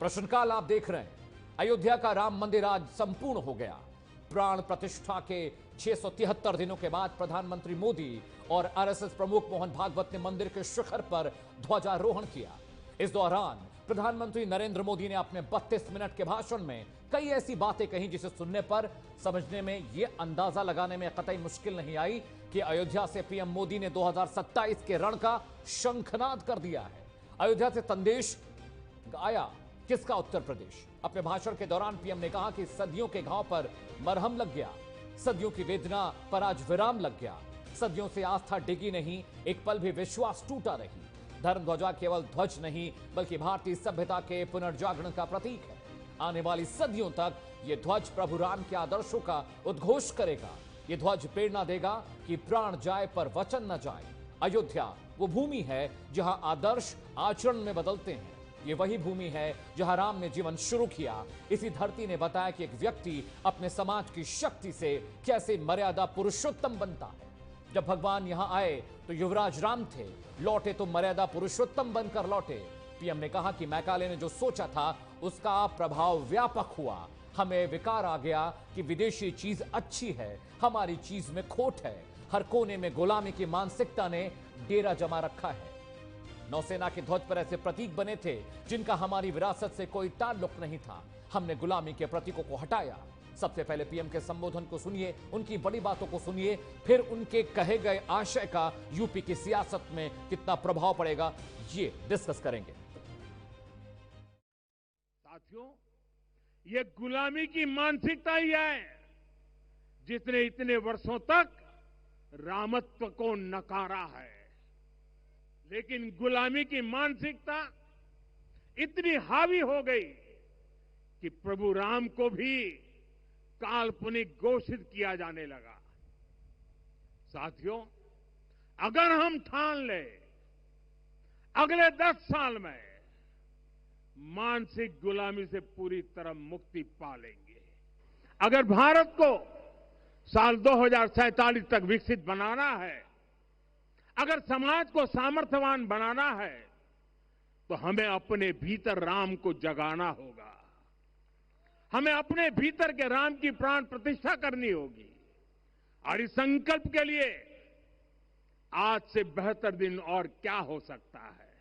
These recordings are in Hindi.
प्रश्नकाल आप देख रहे हैं। अयोध्या का राम मंदिर आज संपूर्ण हो गया। प्राण प्रतिष्ठा के 673 दिनों के बाद प्रधानमंत्री मोदी और आरएसएस प्रमुख मोहन भागवत ने मंदिर के शिखर पर ध्वजारोहण किया। इस दौरान प्रधानमंत्री नरेंद्र मोदी ने अपने 32 मिनट के भाषण में कई ऐसी बातें कही जिसे सुनने पर समझने में यह अंदाजा लगाने में कतई मुश्किल नहीं आई कि अयोध्या से पीएम मोदी ने 2027 के रण का शंखनाद कर दिया है। अयोध्या से संदेश आया किसका? उत्तर प्रदेश। अपने भाषण के दौरान पीएम ने कहा कि सदियों के घाव पर मरहम लग गया, सदियों की वेदना पर आज विराम लग गया। सदियों से आस्था डिगी नहीं, एक पल भी विश्वास टूटा नहीं। धर्म ध्वजा केवल ध्वज नहीं बल्कि भारतीय सभ्यता के पुनर्जागरण का प्रतीक है। आने वाली सदियों तक यह ध्वज प्रभु राम के आदर्शों का उद्घोष करेगा। यह ध्वज प्रेरणा देगा कि प्राण जाए पर वचन न जाए। अयोध्या वो भूमि है जहां आदर्श आचरण में बदलते हैं। ये वही भूमि है जहां राम ने जीवन शुरू किया। इसी धरती ने बताया कि एक व्यक्ति अपने समाज की शक्ति से कैसे मर्यादा पुरुषोत्तम बनता है। जब भगवान यहां आए तो युवराज राम थे, लौटे तो मर्यादा पुरुषोत्तम बनकर लौटे। पीएम ने कहा कि मैकाले ने जो सोचा था उसका प्रभाव व्यापक हुआ। हमें विकार आ गया कि विदेशी चीज अच्छी है, हमारी चीज में खोट है। हर कोने में गुलामी की मानसिकता ने डेरा जमा रखा है। नौसेना के ध्वज पर ऐसे प्रतीक बने थे जिनका हमारी विरासत से कोई ताल्लुक नहीं था। हमने गुलामी के प्रतीकों को हटाया। सबसे पहले पीएम के संबोधन को सुनिए, उनकी बड़ी बातों को सुनिए, फिर उनके कहे गए आशय का यूपी की सियासत में कितना प्रभाव पड़ेगा ये डिस्कस करेंगे। साथियों, ये गुलामी की मानसिकता ही है जिसने इतने वर्षों तक रामत्व को नकारा है। लेकिन गुलामी की मानसिकता इतनी हावी हो गई कि प्रभु राम को भी काल्पनिक घोषित किया जाने लगा। साथियों, अगर हम ठान ले अगले 10 साल में मानसिक गुलामी से पूरी तरह मुक्ति पा लेंगे, अगर भारत को साल 2047 तक विकसित बनाना है, अगर समाज को सामर्थ्यवान बनाना है, तो हमें अपने भीतर राम को जगाना होगा। हमें अपने भीतर के राम की प्राण प्रतिष्ठा करनी होगी। और इस संकल्प के लिए आज से बेहतर दिन और क्या हो सकता है।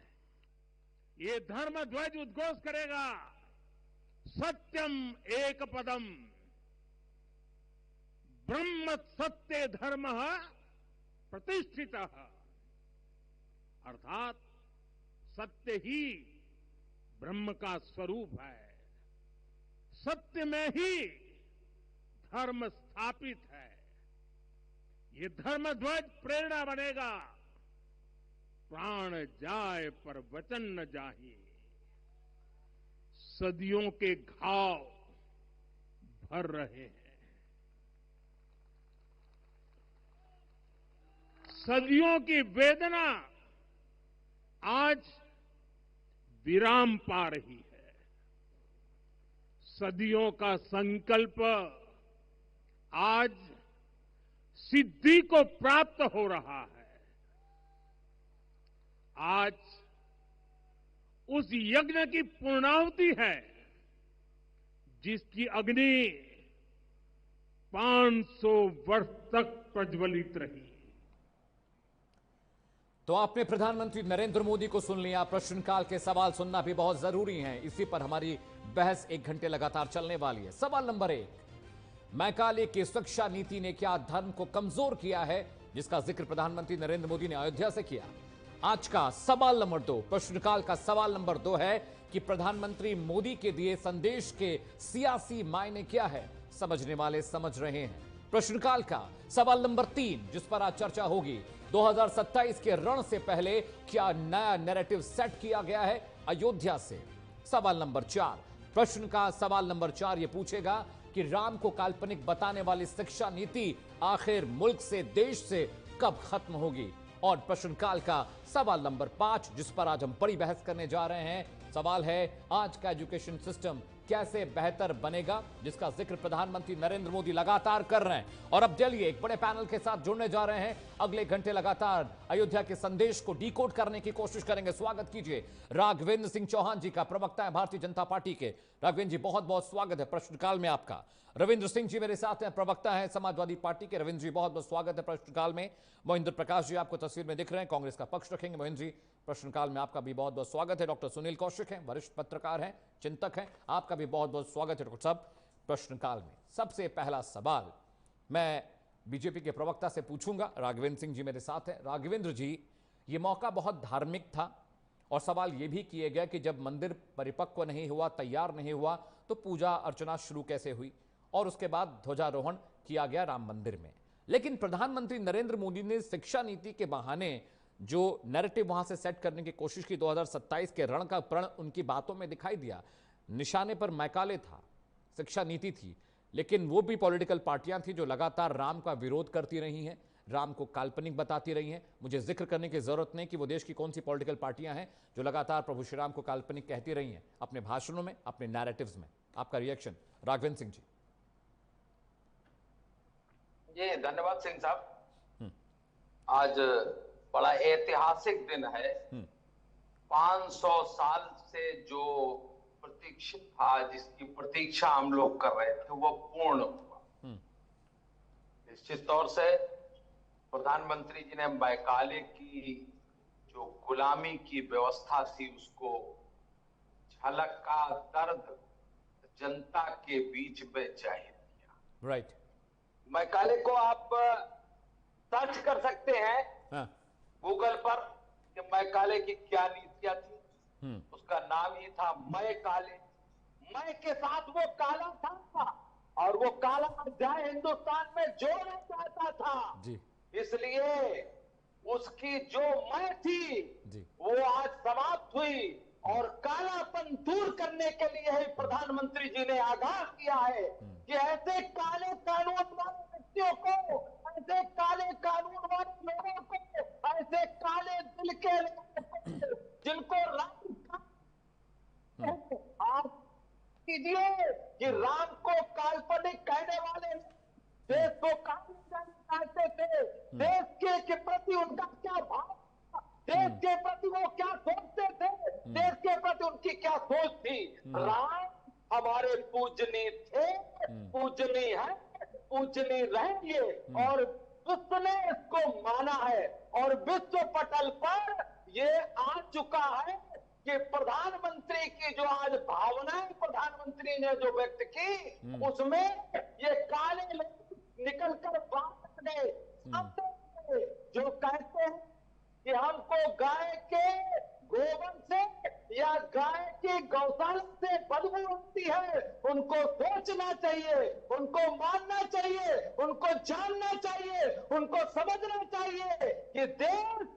ये धर्म ध्वज उद्घोष करेगा, सत्यम एक पदम ब्रह्म सत्य धर्म प्रतिष्ठित, अर्थात सत्य ही ब्रह्म का स्वरूप है। सत्य में ही धर्म स्थापित है। ये धर्म ध्वज प्रेरणा बनेगा। प्राण जाए पर वचन न जाही, सदियों के घाव भर रहे हैं। सदियों की वेदना आज विराम पा रही है। सदियों का संकल्प आज सिद्धि को प्राप्त हो रहा है। आज उस यज्ञ की पूर्णाहुति है जिसकी अग्नि 500 वर्ष तक प्रज्वलित रही। तो आपने प्रधानमंत्री नरेंद्र मोदी को सुन लिया। प्रश्नकाल के सवाल सुनना भी बहुत जरूरी है। इसी पर हमारी बहस 1 घंटे लगातार चलने वाली है। सवाल नंबर 1, मैकाले की शिक्षा नीति ने क्या धर्म को कमजोर किया है, जिसका जिक्र प्रधानमंत्री नरेंद्र मोदी ने अयोध्या से किया। आज का सवाल नंबर 2, प्रश्नकाल का सवाल नंबर 2 है कि प्रधानमंत्री मोदी के दिए संदेश के सियासी मायने क्या है। समझने वाले समझ रहे हैं। प्रश्नकाल का सवाल नंबर 3, जिस पर आज चर्चा होगी, 2027 के रण से पहले क्या नया नैरेटिव सेट किया गया है अयोध्या से। सवाल नंबर 4, प्रश्न का सवाल नंबर 4 यह पूछेगा कि राम को काल्पनिक बताने वाली शिक्षा नीति आखिर मुल्क से, देश से कब खत्म होगी। और प्रश्नकाल का सवाल नंबर 5, जिस पर आज हम बड़ी बहस करने जा रहे हैं, सवाल है आज का एजुकेशन सिस्टम कैसे बेहतर बनेगा, जिसका जिक्र प्रधानमंत्री नरेंद्र मोदी लगातार कर रहे हैं। और अब चलिए एक बड़े पैनल के साथ जुड़ने जा रहे हैं। अगले घंटे लगातार अयोध्या के संदेश को डिकोड करने की कोशिश करेंगे। स्वागत कीजिए राघवेंद्र सिंह चौहान जी का, प्रवक्ता है भारतीय जनता पार्टी के। राघवेंद्र जी बहुत बहुत स्वागत है प्रश्नकाल में आपका। रविंद्र सिंह जी मेरे साथ हैं, प्रवक्ता हैं समाजवादी पार्टी के। रविंद्र जी बहुत बहुत स्वागत है प्रश्नकाल में। महेंद्र प्रकाश जी आपको तस्वीर में दिख रहे हैं, कांग्रेस का पक्ष रखेंगे। महेंद्र जी प्रश्नकाल में आपका भी बहुत बहुत स्वागत है। डॉक्टर सुनील कौशिक हैं, वरिष्ठ पत्रकार हैं, चिंतक हैं, आपका भी बहुत बहुत स्वागत है डॉक्टर साहब प्रश्नकाल में। सबसे पहला सवाल मैं बीजेपी के प्रवक्ता से पूछूंगा। राघवेंद्र सिंह जी मेरे साथ हैं। राघवेंद्र जी, ये मौका बहुत धार्मिक था और सवाल यह भी किए गया कि जब मंदिर परिपक्व नहीं हुआ, तैयार नहीं हुआ, तो पूजा अर्चना शुरू कैसे हुई, और उसके बाद ध्वजारोहण किया गया राम मंदिर में। लेकिन प्रधानमंत्री नरेंद्र मोदी ने शिक्षा नीति के बहाने जो नैरेटिव वहां से सेट करने की कोशिश की, 2027 के रण का प्रण उनकी बातों में दिखाई दिया। निशाने पर मैकाले था, शिक्षा नीति थी, लेकिन वो भी पॉलिटिकल पार्टियां थी जो लगातार राम का विरोध करती रही हैं, राम को काल्पनिक बताती रही हैं। मुझे जिक्र करने की जरूरत नहीं कि वो देश की कौन सी पॉलिटिकल पार्टियां हैं जो लगातार प्रभु श्री राम को काल्पनिक कहती रही हैं अपने भाषणों में, अपने नैरेटिव्स में। आपका रिएक्शन राघवेंद्र सिंह जी। जी धन्यवाद सिंह साहब। आज बड़ा ऐतिहासिक दिन है। 500 साल से जो प्रतीक्षित था, जिसकी प्रतीक्षा हम लोग कर रहे थे, वो पूर्ण हुआ। निश्चित तौर से प्रधानमंत्री जी ने मैकाले की जो गुलामी की व्यवस्था थी उसको झलक का दर्द जनता के बीच में जाहिर किया। राइट। मैकाले को आप सर्च कर सकते हैं गूगल पर कि मैकाले की क्या नीतियां थी। उसका नाम ही था मैं काले। मैं के साथ वो काला था और वो काला अध्याय हिंदुस्तान में जोड़ना चाहता था जी। इसलिए उसकी जो मैं थी जी। वो आज समाप्त हुई और कालापन दूर करने के लिए ही प्रधानमंत्री जी ने आगाह किया है कि ऐसे काले कानून वाले व्यक्तियों को, ऐसे काले कानून वाले लोगों को, ऐसे काले दिल के लोगों को जिनको आप कीजिए कि राम को काल्पनिक कहने वाले देश को काल्पनिक चाहते थे, देश के प्रति उनका क्या भाव, देश के प्रति वो क्या सोचते थे, देश के प्रति उनकी क्या सोच थी। राम हमारे पूजनीय थे, पूजनीय है, पूजनीय रहेंगे और विश्व ने इसको माना है और विश्व पटल पर ये आ चुका है कि प्रधानमंत्री की जो आज भावनाएं प्रधानमंत्री ने जो व्यक्त की, उसमें ये काले लोग निकल कर बात गए जो कहते हैं कि हमको गाय के गोबर से या गाय की गौशाला से बदबू आती है। उनको सोचना चाहिए, उनको मानना चाहिए, उनको जानना चाहिए, उनको समझना चाहिए कि देश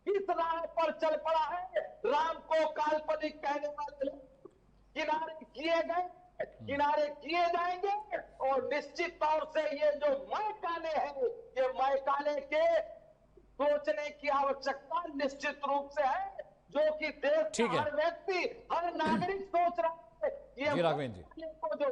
किस राह पर चल पड़ा है। राम को काल्पनिक कहने वाले लोग किनारे किए गए, किनारे किए जाएंगे और निश्चित तौर से ये जो मैकाले हैं, ये मैकाले के सोचने की आवश्यकता निश्चित रूप से है, जो कि देश का हर व्यक्ति, हर नागरिक सोच रहा है। ये राघवेंद्र जी को जो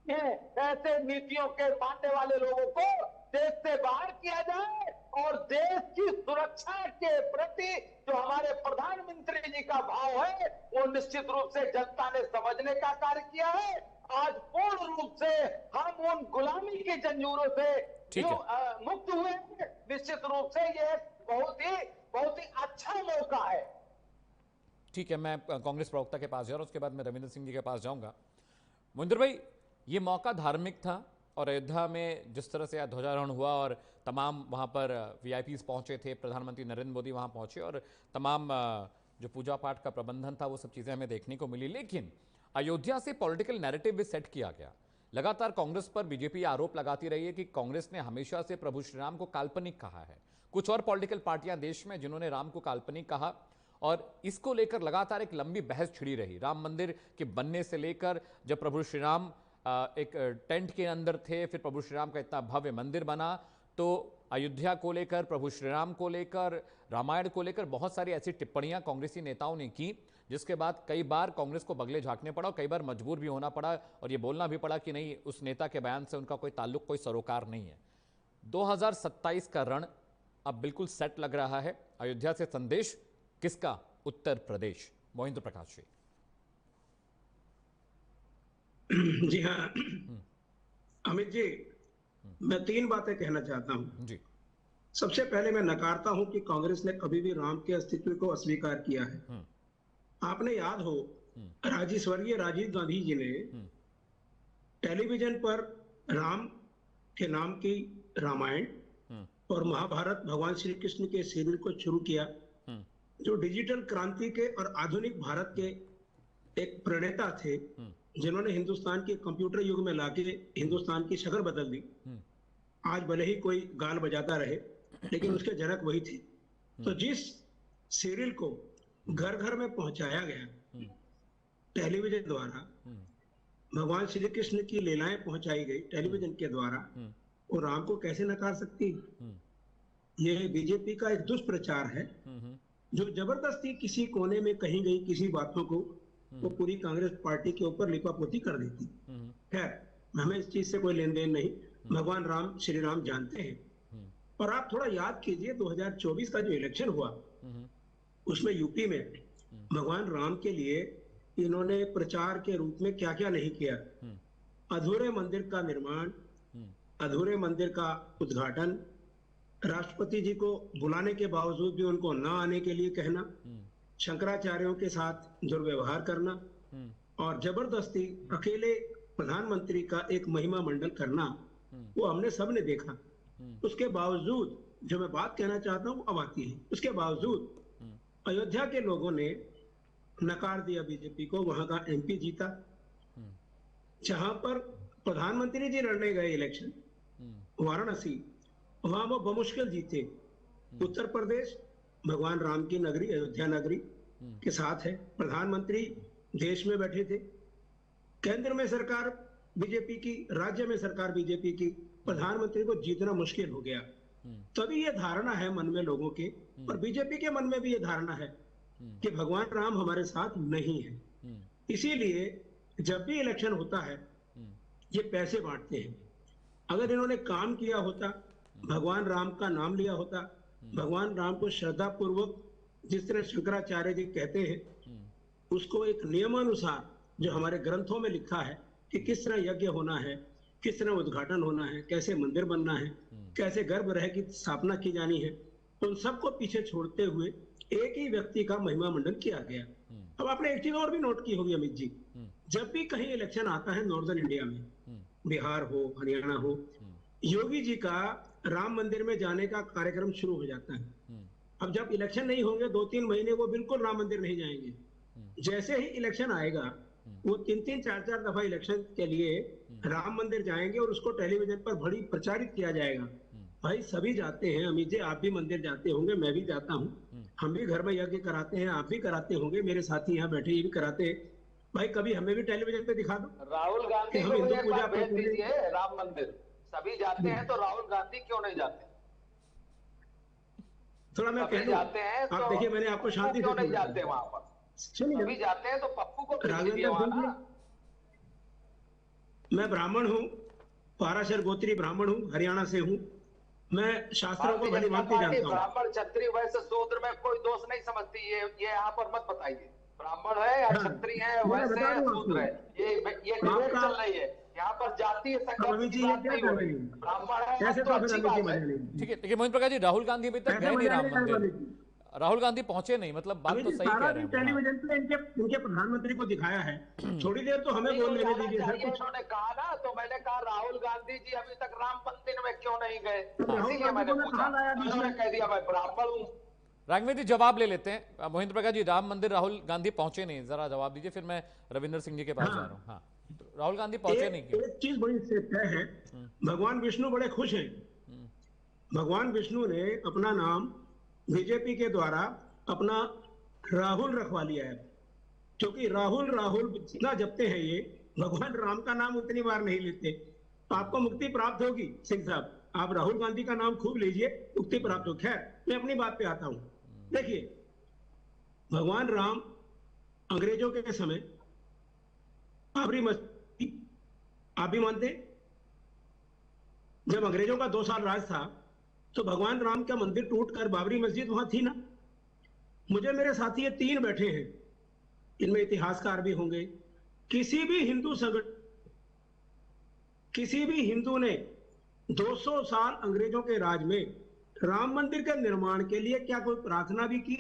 ऐसे नीतियों के मानने वाले लोगों को देश से बाहर किया जाए और देश की सुरक्षा के प्रति जो हमारे प्रधानमंत्री जी का भाव है वो निश्चित रूप से जनता ने समझने का कार्य किया है। आज पूर्ण रूप से हम उन गुलामी की जंजीरों से मुक्त हुए हैं। निश्चित रूप से ये बहुत ही अच्छा मौका है। ठीक है, मैं कांग्रेस प्रवक्ता के पास जा रहा हूं, उसके बाद मैं रविंद्र सिंह जी के पास जाऊंगा। महेंद्र भाई, ये मौका धार्मिक था और अयोध्या में जिस तरह से ध्वजारोहण हुआ और तमाम वहाँ पर वीआईपीज पहुँचे थे, प्रधानमंत्री नरेंद्र मोदी वहाँ पहुँचे और तमाम जो पूजा पाठ का प्रबंधन था वो सब चीज़ें हमें देखने को मिली। लेकिन अयोध्या से पॉलिटिकल नैरेटिव भी सेट किया गया। लगातार कांग्रेस पर बीजेपी आरोप लगाती रही है कि कांग्रेस ने हमेशा से प्रभु श्री राम को काल्पनिक कहा है। कुछ और पॉलिटिकल पार्टियां देश में जिन्होंने राम को काल्पनिक कहा और इसको लेकर लगातार एक लंबी बहस छिड़ी रही। राम मंदिर के बनने से लेकर जब प्रभु श्री राम एक टेंट के अंदर थे, फिर प्रभु श्री राम का इतना भव्य मंदिर बना, तो अयोध्या को लेकर, प्रभु श्री राम को लेकर, रामायण को लेकर बहुत सारी ऐसी टिप्पणियां कांग्रेसी नेताओं ने की, जिसके बाद कई बार कांग्रेस को बगले झांकने पड़ा और कई बार मजबूर भी होना पड़ा और ये बोलना भी पड़ा कि नहीं, उस नेता के बयान से उनका कोई ताल्लुक, कोई सरोकार नहीं है। 2027 का रण अब बिल्कुल सेट लग रहा है। अयोध्या से संदेश किसका? उत्तर प्रदेश। मोहिंद्र प्रकाश जी। जी हाँ अमित जी, मैं 3 बातें कहना चाहता हूं जी। सबसे पहले मैं नकारता हूं कि कांग्रेस ने कभी भी राम के अस्तित्व को अस्वीकार किया है। आपने याद हो, स्वर्गीय राजीव गांधी जी ने टेलीविजन पर राम के नाम की रामायण और महाभारत भगवान श्री कृष्ण के सीरियल को शुरू किया, जो डिजिटल क्रांति के और आधुनिक भारत के एक प्रणेता थे, जिन्होंने हिंदुस्तान के कंप्यूटर युग में लाके हिंदुस्तान की शक्ल बदल दी। आज भले ही कोई गाल बजाता रहे, लेकिन उसके जनक वही थे। तो जिस सीरियल को घर घर में पहुंचाया गया टेलीविजन द्वारा, भगवान श्री कृष्ण की लीलाएं पहुंचाई गई टेलीविजन के द्वारा, वो राम को कैसे नकार सकती? ये बीजेपी का एक दुष्प्रचार है, जो जबरदस्ती किसी कोने में कही गई किसी बातों को वो पूरी कांग्रेस पार्टी के ऊपर लिपापोती कर देती। खैर, हमें इस चीज से कोई लेन देन नहीं, भगवान राम श्री राम जानते हैं। और आप थोड़ा याद कीजिए 2024 का जो इलेक्शन हुआ, उसमें यूपी में भगवान राम के लिए इन्होंने प्रचार के रूप में क्या क्या नहीं किया। अधूरे मंदिर का निर्माण, अधूरे मंदिर का उद्घाटन, राष्ट्रपति जी को बुलाने के बावजूद भी उनको ना आने के लिए कहना, शंकराचार्यों के साथ दुर्व्यवहार करना और जबरदस्ती अकेले प्रधानमंत्री का एक महिमा मंडल करना, वो हमने सबने देखा। उसके बावजूद जो मैं बात कहना चाहता हूँ अब आती है, उसके बावजूद अयोध्या के लोगों ने नकार दिया बीजेपी को, वहां का एमपी जीता। जहां पर प्रधानमंत्री जी लड़ने गए इलेक्शन वाराणसी, वहां वो बमुश्किल जीते। उत्तर प्रदेश भगवान राम की नगरी, अयोध्या नगरी के साथ है, प्रधानमंत्री देश में बैठे थे, केंद्र में सरकार बीजेपी की, राज्य में सरकार बीजेपी की, प्रधानमंत्री को जीतना मुश्किल हो गया। तभी ये धारणा है मन में लोगों के, और बीजेपी के मन में भी ये धारणा है कि भगवान राम हमारे साथ नहीं है। इसीलिए जब भी इलेक्शन होता है ये पैसे बांटते हैं। अगर इन्होंने काम किया होता, भगवान राम का नाम लिया होता, भगवान राम को श्रद्धा पूर्वक जिस तरह शंकराचार्य जी कहते हैं, उसको एक नियमानुसार जो हमारे ग्रंथों में लिखा है कि किस तरह यज्ञ होना है, किस तरह उद्घाटन होना है, कैसे मंदिर बनना है, कैसे गर्भगृह की स्थापना की जानी है, उन सबको पीछे छोड़ते हुए एक ही व्यक्ति का महिमा मंडन किया गया। अब आपने एक चीज और भी नोट की होगी अमित जी, जब भी कहीं इलेक्शन आता है नॉर्दर्न इंडिया में, बिहार हो, हरियाणा हो, योगी जी का राम मंदिर में जाने का कार्यक्रम शुरू हो जाता है। अब जब इलेक्शन नहीं होंगे 2-3 महीने वो बिल्कुल राम मंदिर नहीं जाएंगे। जैसे ही इलेक्शन आएगा वो 3-3, 4-4 दफा इलेक्शन के लिए राम मंदिर जाएंगे और उसको टेलीविजन पर बड़ी प्रचारित किया जाएगा। भाई सभी जाते हैं, अमित जी आप भी मंदिर जाते होंगे, मैं भी जाता हूँ, हम भी घर में यज्ञ कराते हैं, आप भी कराते होंगे, मेरे साथी यहाँ बैठे ये भी कराते हैं। भाई कभी हमें भी टेलीविजन पे दिखा दो। राहुल गांधी हम को हिंदू एक पूजा बार भेज पर दीजिए राम मंदिर, सभी जाते हैं तो राहुल गांधी क्यों नहीं जाते? थोड़ा मैं कह दूं, जाते हैं आप तो देखिए मैंने आपको शांति से क्यों नहीं जाते वहां पर? सभी जाते हैं तो पप्पू को भेज दीजिए वहां ना। मैं ब्राह्मण हूँ, पाराशर गोत्री ब्राह्मण हूँ, हरियाणा से हूँ, मैं शास्त्रों को भली भांति जानता हूँ। ब्राह्मण क्षत्रिय वैश्य शूद्र में कोई दोष नहीं समझती, ये यहाँ पर मत बताइए। ब्राह्मण है या क्षत्रिय है, वैश्य है, शूद्र है, ये डिबेट चल रही है यहाँ पर, जातीय संघर्ष की बात नहीं हो रही। ब्राह्मण है तो अच्छी बात है। ठीक है, देखिए मोहिंद्र प्रकाश जी, राहुल गांधी अभी तक गए नहीं राम मंदिर, राहुल गांधी पहुंचे नहीं, मतलब बात तो सही कह रहे हैं। टेलीविजन पे इनके प्रधानमंत्री को दिखाया है, थोड़ी देर तो हमें बोल लेने दीजिए सर। उन्होंने कहा ना, तो मैंने कहा राहुल गांधी जी अभी तक राम मंदिर में क्यों नहीं गए, राहुल इसीलिए मैंने पूछा। उन्होंने कह दिया मैं ब्राह्मण हूँ। राघवेंद्र जी जवाब ले लेते हैं। मोहिंद्र प्रकाश जी, राम मंदिर राहुल गांधी पहुंचे नहीं, जरा जवाब दीजिए, फिर मैं रविंद्र सिंह जी के पास जा रहा हूँ। हाँ, राहुल गांधी पहुंचे नहीं क्यों? एक चीज बड़ी तय है, भगवान विष्णु बड़े खुश हैं। भगवान विष्णु ने अपना नाम बीजेपी के द्वारा अपना राहुल रखवा लिया है, क्योंकि राहुल राहुल जितना जपते हैं ये, भगवान राम का नाम उतनी बार नहीं लेते, तो आपको मुक्ति प्राप्त होगी। सिंह साहब, आप राहुल गांधी का नाम खूब लीजिए, मुक्ति प्राप्त हो। खैर, मैं अपनी बात पे आता हूं। देखिए, भगवान राम अंग्रेजों के समय बाबरी मस्जिद, आप भी मानते, जब अंग्रेजों का 2 साल राज था तो भगवान राम का मंदिर टूटकर बाबरी मस्जिद वहां थी ना। मुझे मेरे साथी ये 3 बैठे हैं, इनमें इतिहासकार भी होंगे। किसी भी हिंदू ने 200 साल अंग्रेजों के राज में राम मंदिर के निर्माण के लिए क्या कोई प्रार्थना भी की,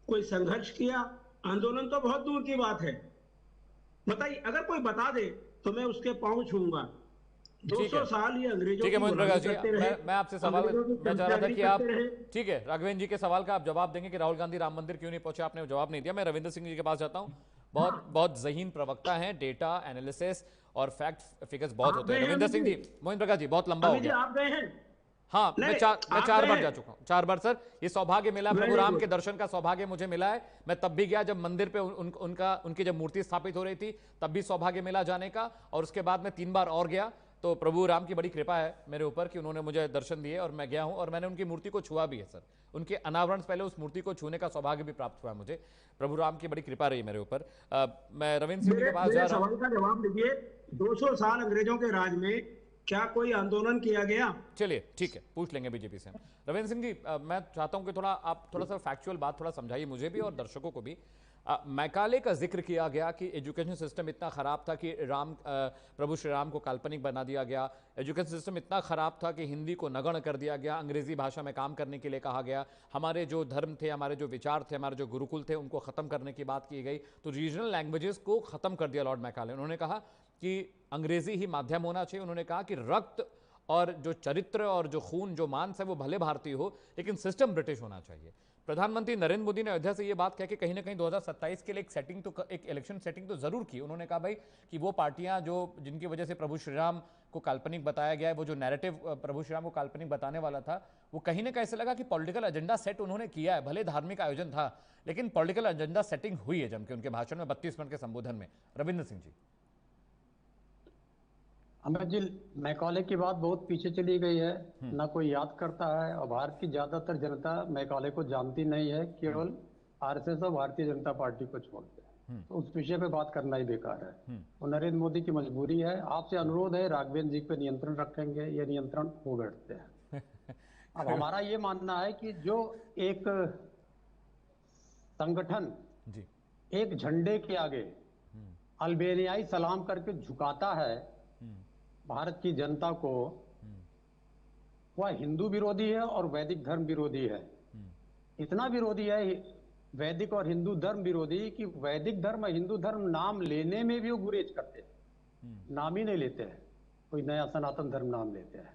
कोई संघर्ष किया? आंदोलन तो बहुत दूर की बात है। बताइए, अगर कोई बता दे तो मैं उसके पांव छूऊंगा। 200 साल ये अंग्रेजों ठीक है मोहन प्रकाश जी, करते रहे। मैं आपसे सवाल मैं चाह रहा था कि आप, ठीक है राघवेंद्र जी के सवाल का आप जवाब देंगे कि राहुल गांधी राम मंदिर क्यों नहीं पहुंचे, आपने जवाब नहीं दिया। मैं रविंद्र सिंह जी के पास जाता हूं, बहुत जहीन प्रवक्ता हैं, डेटा एनालिसिस और फैक्ट फिगर्स बहुत होते हैं। रविंद्र सिंह जी, मोहन प्रकाश जी बहुत लंबा हो गया। आप गए हैं? हाँ, मैं 4 बार जा चुका हूँ, 4 बार सर। ये सौभाग्य मिला, प्रभु राम के दर्शन का सौभाग्य मुझे मिला है। मैं तब भी गया जब मंदिर पे उनकी जब मूर्ति स्थापित हो रही थी, तब भी सौभाग्य मिला जाने का। और उसके बाद मैं 3 बार और गया। तो प्रभु राम की बड़ी कृपा है मेरे ऊपर कि उन्होंने मुझे दर्शन दिए और मैं गया हूं और मैंने उनकी मूर्ति को छुआ भी है सर। उनके अनावरण से पहले उस मूर्ति को छूने का सौभाग्य भी प्राप्त हुआ मुझे। प्रभु राम की बड़ी कृपा रही मेरे ऊपर। मैं रविंद्र सिंह जी के पास जा रहा हूं। सवाल का जवाब दीजिए, 200 साल अंग्रेजों के राज में क्या कोई आंदोलन किया गया? चलिए ठीक है, पूछ लेंगे बीजेपी से। रविंद्र सिंह जी, मैं चाहता हूं कि आप थोड़ा सा फैक्चुअल बात थोड़ा समझाइए मुझे भी और दर्शकों को भी। मैकाले का जिक्र किया गया कि एजुकेशन सिस्टम इतना खराब था कि प्रभु श्री राम को काल्पनिक बना दिया गया। एजुकेशन सिस्टम इतना खराब था कि हिंदी को नगण्य कर दिया गया, अंग्रेजी भाषा में काम करने के लिए कहा गया। हमारे जो धर्म थे, हमारे जो विचार थे, हमारे जो गुरुकुल थे, उनको खत्म करने की बात की गई। तो रीजनल लैंग्वेजेस को खत्म कर दिया लॉर्ड मैकाले। उन्होंने कहा कि अंग्रेजी ही माध्यम होना चाहिए। उन्होंने कहा कि रक्त और जो चरित्र और जो खून जो मांस है वो भले भारतीय हो, लेकिन सिस्टम ब्रिटिश होना चाहिए। प्रधानमंत्री नरेंद्र मोदी ने अयोध्या से ये बात कह के कहीं ना कहीं 2027 के लिए एक इलेक्शन सेटिंग तो जरूर की। उन्होंने कहा भाई कि वो पार्टियां जो जिनकी वजह से प्रभु श्री राम को काल्पनिक बताया गया है, वो जो नैरेटिव प्रभु श्री राम को काल्पनिक बताने वाला था, वो कहीं ना कहीं ऐसे लगा कि पॉलिटिकल एजेंडा सेट उन्होंने किया है। भले धार्मिक आयोजन था, लेकिन पॉलिटिकल एजेंडा सेटिंग हुई है जम के उनके भाषण में 32 मिनट के संबोधन में। रविंद्र सिंह जी। अमित जी, मैकाले की बात बहुत पीछे चली गई है, ना कोई याद करता है और भारत की ज्यादातर जनता मैकाले को जानती नहीं है, केवल आरएसएस और भारतीय जनता पार्टी को छोड़ते हैं। तो उस विषय पे बात करना ही बेकार है। और नरेंद्र मोदी की मजबूरी है। आपसे अनुरोध है, राघवेंद्र जी पे नियंत्रण रखेंगे, ये नियंत्रण हो बैठते हैं। अब हमारा ये मानना है कि जो एक संगठन एक झंडे के आगे अल्बेनियाई सलाम करके झुकाता है भारत की जनता को, वह हिंदू विरोधी है और वैदिक धर्म विरोधी है। इतना विरोधी है वैदिक और हिंदू धर्म विरोधी कि वैदिक धर्म और हिंदू धर्म नाम लेने में भी वो गुरेज करते हैं, नाम ही नहीं लेते हैं, कोई नया सनातन धर्म नाम लेते हैं।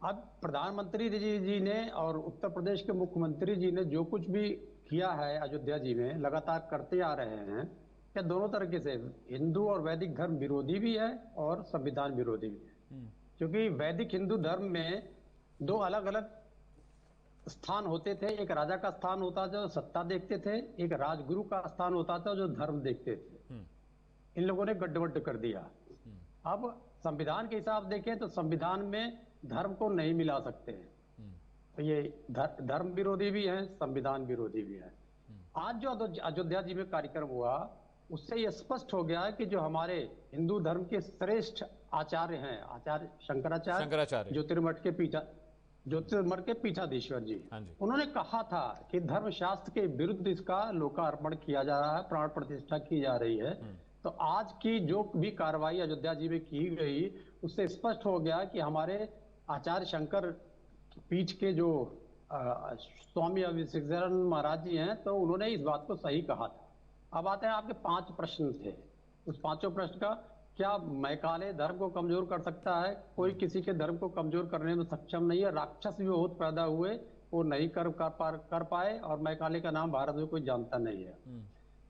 अब प्रधानमंत्री जी ने और उत्तर प्रदेश के मुख्यमंत्री जी ने जो कुछ भी किया है अयोध्या जी में, लगातार करते आ रहे हैं, क्या दोनों तरीके से हिंदू और वैदिक धर्म विरोधी भी है और संविधान विरोधी भी है। क्योंकि वैदिक हिंदू धर्म में 2 अलग अलग स्थान होते थे। एक राजा का स्थान होता था जो सत्ता देखते थे, एक राजगुरु का स्थान होता था जो धर्म देखते थे। इन लोगों ने गड्ढवड्ड कर दिया। अब संविधान के हिसाब देखें तो संविधान में धर्म को नहीं मिला सकते हैं। तो ये धर्म विरोधी भी है, संविधान विरोधी भी है। आज जो अयोध्या जी में कार्यक्रम हुआ, उससे यह स्पष्ट हो गया है कि जो हमारे हिंदू धर्म के श्रेष्ठ आचार्य हैं, आचार्य शंकराचार्य ज्योतिर्मठ के पीठाधीश्वर जी, उन्होंने कहा था कि धर्मशास्त्र के विरुद्ध इसका लोकार्पण किया जा रहा है, प्राण प्रतिष्ठा की जा रही है। तो आज की जो भी कार्रवाई अयोध्या जी में की गई, उससे स्पष्ट हो गया कि हमारे आचार्य शंकर पीठ के जो स्वामी अभिषेकानंद महाराज जी हैं, तो उन्होंने इस बात को सही कहा था। अब आते हैं, आपके 5 प्रश्न थे। उस 5 प्रश्न का, क्या मैकाले धर्म को कमजोर कर सकता है? कोई किसी के धर्म को कमजोर करने में सक्षम नहीं है। राक्षस भी बहुत पैदा हुए, वो नहीं कर पाए, और मैकाले का नाम भारत में कोई जानता नहीं है।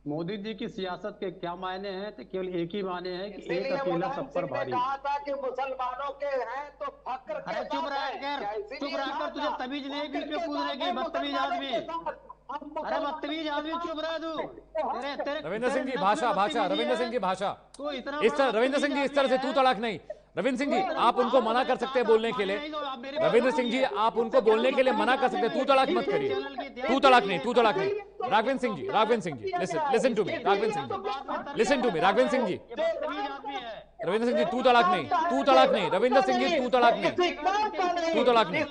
मोदी जी की सियासत के क्या मायने हैं? तो केवल एक ही मायने हैं कि एक अकेला सब पर भारी। कहा था कि मुसलमानों के हैं तो फक्र के। अरे चुप रह, तुझे तमीज नहीं बीच में कूदने की, बदतमीज आदमी। अरे बदतमीज आदमी, चुप रह तू। रविंद्र सिंह जी भाषा, रविंद्र सिंह जी भाषा इस तरह, रविंद्र सिंह जी इस तरह से तू तड़ाक नहीं। रविंद्र सिंह जी, आप उनको मना कर सकते हैं बोलने के लिए। रविंद्र सिंह जी, आप उनको बोलने के लिए मना कर सकते हैं। तू तड़ाक मत करिए, तू तड़ाक नहीं। Raghavendra Singh ji, listen to me, Raghavendra Singh ji, Ravindra Singh ji, तू तड़ाक नहीं, तू तड़ाक नहीं, रविंद्र सिंह जी, तू तड़ाक नहीं, तू तड़ाक नहीं।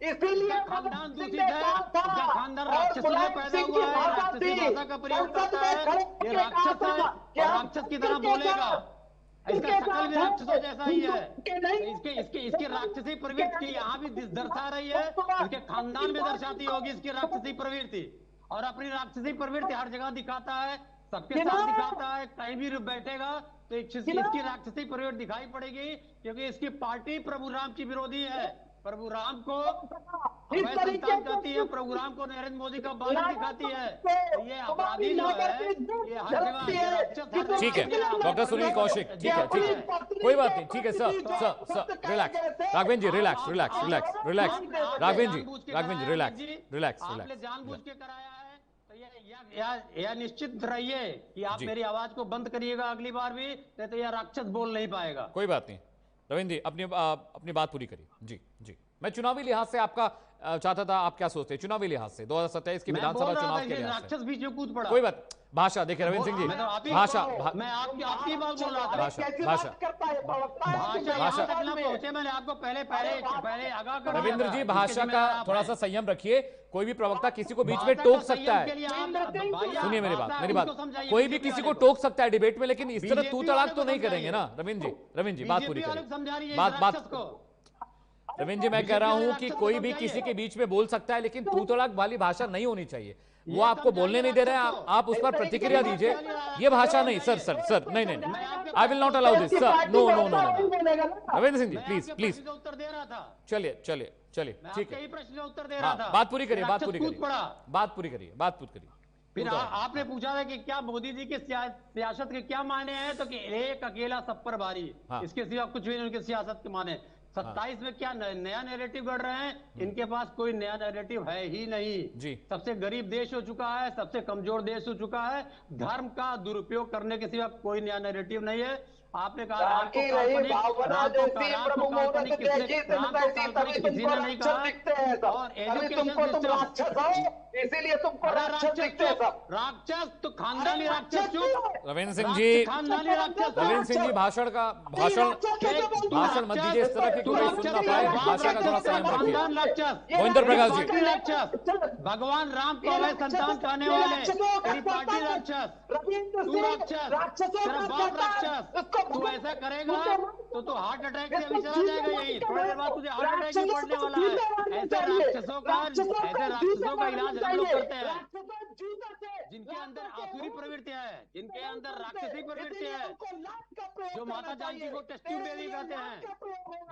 इसीलिए खानदान दूषित है, उसका खानदान राक्षसी में पैदा हुआ है, राक्षसी भाषा का प्रयोग करता है, ये राक्षस है और राक्षस की तरह बोलेगा। इसका शकल भी राक्षसों जैसा ही है, इसकी राक्षसी प्रवृत्ति यहाँ भी दर्शा रही है, इसके खानदान में दर्शाती होगी इसकी राक्षसी प्रवृत्ति, और अपनी राक्षसी प्रवृत्ति हर जगह दिखाता है, सबके साथ दिखाता है, कहीं भी बैठेगा तो इसकी राक्षसी प्रवृत्ति दिखाई पड़ेगी, क्योंकि इसकी पार्टी प्रभु राम की विरोधी है। प्रभु राम को वह संतान कहती है, प्रभु राम को नरेंद्र मोदी का बाल दिखाती है। ये अपराधी जो है, ये हर जगह। ठीक है डॉक्टर सुनील कौशिक, ठीक है, ठीक है, कोई बात नहीं, ठीक है सर, रिलैक्स, राघवेंद्र जी, रिलैक्स, राघवेंद्र जी, रिलैक्स। आपने जानबूझ के कराया है, तो यह निश्चित रहिए कि आप मेरी आवाज को बंद करिएगा अगली बार भी, नहीं तो यह राक्षस बोल नहीं पाएगा। कोई बात नहीं रविंद्र जी, अपनी बात पूरी करिए। जी जी, मैं चुनावी लिहाज से आपका चाहता था, आप क्या सोचते हैं चुनावी लिहाज से 2027 की विधानसभा चुनाव के लिहाज से? राक्षस बीच में कूद पड़ा। कोई बात, भाषा देखिए रविंद्र सिंह जी, भाषा, मैं आपकी बात बोल रहा था। भाषा पहुंचे, मैंने आपको पहले आगाह कर। रविंद्र जी, भाषा का थोड़ा सा संयम रखिए, कोई भी प्रवक्ता किसी को बीच में टोक सकता है। सुनिए मेरी बात, कोई भी किसी को टोक सकता है डिबेट में, लेकिन इस तरह तू तड़ाक तो नहीं करेंगे ना रविंद्र जी, बात पूरी करिए। रविंद्र जी, मैं कह रहा हूं कि कोई भी किसी के बीच में बोल सकता है, लेकिन तू तड़ाक वाली भाषा नहीं होनी चाहिए। वो आपको बोलने नहीं दे रहे हैं, आप उस पर प्रतिक्रिया दीजिए। ये भाषा नहीं सर, नहीं, I will not allow this sir, no. Ravindra Singh ji, please उत्तर दे रहा था। चलिए, ठीक है, प्रश्न का उत्तर दे रहा था। बात पूरी करिए। फिर आपने पूछा था कि क्या मोदी जी के सियासत के क्या मायने हैं, तो कि एक अकेला सब पर भारी, इसके सिवा कुछ भी नहीं उनके सियासत के माने। 27 में क्या नया नैरेटिव गढ़ रहे हैं, इनके पास कोई नया नैरेटिव है ही नहीं। सबसे गरीब देश हो चुका है, सबसे कमजोर देश हो चुका है, धर्म का दुरुपयोग करने के सिवा कोई नया नैरेटिव नहीं है। आपने कहा राम को काल्पनिक किसी ने नहीं कहा, और एजुकेशन इसीलिए तुमको राक्षस दिखते हैं सब। राक्षस तो खानदानी राक्षस चुप। रविंद्र सिंह जी, भाषण मत दीजिए, इस तरह की कोई सुन ना पाए, भाषा का थोड़ा संयम रखिए। मोहिंदर प्रकाश जी, भगवान राम को अवैध संतान कहने वाले, तेरी पार्टी राक्षस, तू राक्षस, तेरा बाप राक्षस। तू ऐसा करेगा तो तू हार्ट अटैक से अभी चला जाएगा। यही थोड़ी देर बाद तुझे हार्ट अटैक भी पड़ने वाला है। ऐसे राक्षसों का इलाज हम लोग करते हैं, जिनके अंदर आसुरी प्रवृत्ति है, जिनके अंदर राक्षसी प्रवृत्ति है, जो माता जानकी को टेस्टी बेबी कहते हैं,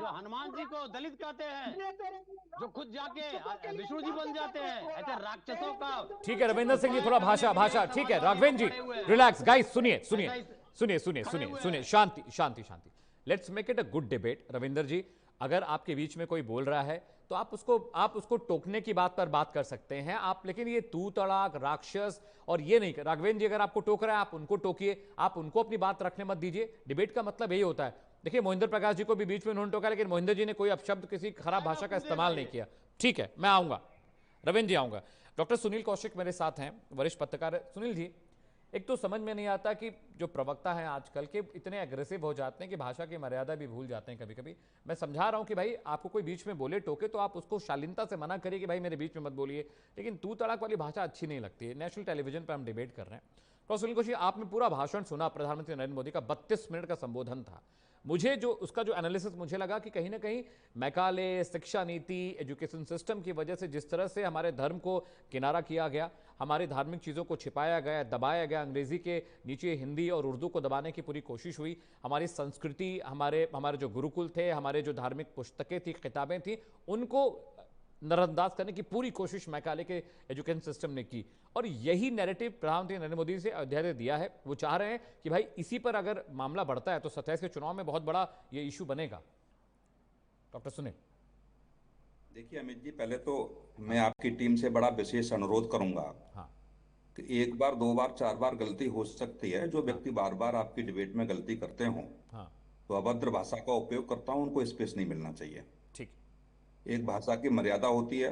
जो हनुमान जी को दलित कहते हैं, जो खुद जाके विष्णु जी बन जाते हैं, ऐसे राक्षसों का। ठीक है रविंद्र सिंह जी, थोड़ा भाषा ठीक है। राघवेंद्र जी, रिलैक्स गाइस, सुनिए, शांति। Let's make it a good debate. Ravindra ji, अगर आपके बीच में कोई बोल रहा है तो आप उसको टोकने की बात पर बात कर सकते हैं आप, लेकिन ये तू तड़ाक, राक्षस और ये नहीं। राघवेंद्र जी, अगर आपको टोक रहा है आप उनको टोकिए, आप उनको अपनी बात रखने मत दीजिए। डिबेट का मतलब यही होता है। देखिए, मोहिंदर प्रकाश जी को भी बीच में उन्होंने टोका, लेकिन मोहिंदर जी ने कोई अपशब्द, किसी खराब भाषा का इस्तेमाल नहीं किया। ठीक है, मैं आऊंगा, रविंद्र जी आऊंगा। डॉक्टर सुनील कौशिक मेरे साथ हैं, वरिष्ठ पत्रकार। सुनील जी, एक तो समझ में नहीं आता कि जो प्रवक्ता हैं आजकल के इतने एग्रेसिव हो जाते हैं कि भाषा की मर्यादा भी भूल जाते हैं कभी कभी। मैं समझा रहा हूं कि भाई आपको कोई बीच में बोले टोके तो आप उसको शालीनता से मना करिए कि भाई मेरे बीच में मत बोलिए, लेकिन तू तड़ाक वाली भाषा अच्छी नहीं लगती है। नेशनल टेलीविजन पर हम डिबेट कर रहे हैं। तो सुनील कौशिक, आपने पूरा भाषण सुना, प्रधानमंत्री नरेंद्र मोदी का 32 मिनट का संबोधन था। मुझे जो उसका जो एनालिसिस मुझे लगा कि कहीं ना कहीं मैकाले, शिक्षा नीति, एजुकेशन सिस्टम की वजह से जिस तरह से हमारे धर्म को किनारा किया गया, हमारी धार्मिक चीज़ों को छिपाया गया, दबाया गया, अंग्रेजी के नीचे हिंदी और उर्दू को दबाने की पूरी कोशिश हुई, हमारी संस्कृति, हमारे जो गुरुकुल थे, हमारे जो धार्मिक पुस्तकें थी, किताबें थी, उनको नजरअंदाज करने की पूरी कोशिश मैकाले के एजुकेशन सिस्टम ने की। और यही नैरेटिव प्रधानमंत्री नरेंद्र मोदी से अयोध्या ने दिया है। वो चाह रहे हैं कि भाई इसी पर अगर मामला बढ़ता है तो 27 के चुनाव में बहुत बड़ा ये इशू बनेगा। डॉक्टर सुनील, देखिए अमित जी, पहले तो मैं आपकी टीम से बड़ा विशेष अनुरोध करूंगा कि एक बार, दो बार, चार बार गलती हो सकती है। जो व्यक्ति बार बार आपकी डिबेट में गलती करते हो तो अभद्र भाषा का उपयोग करता हूं, उनको स्पेस नहीं मिलना चाहिए। ठीक, एक भाषा की मर्यादा होती है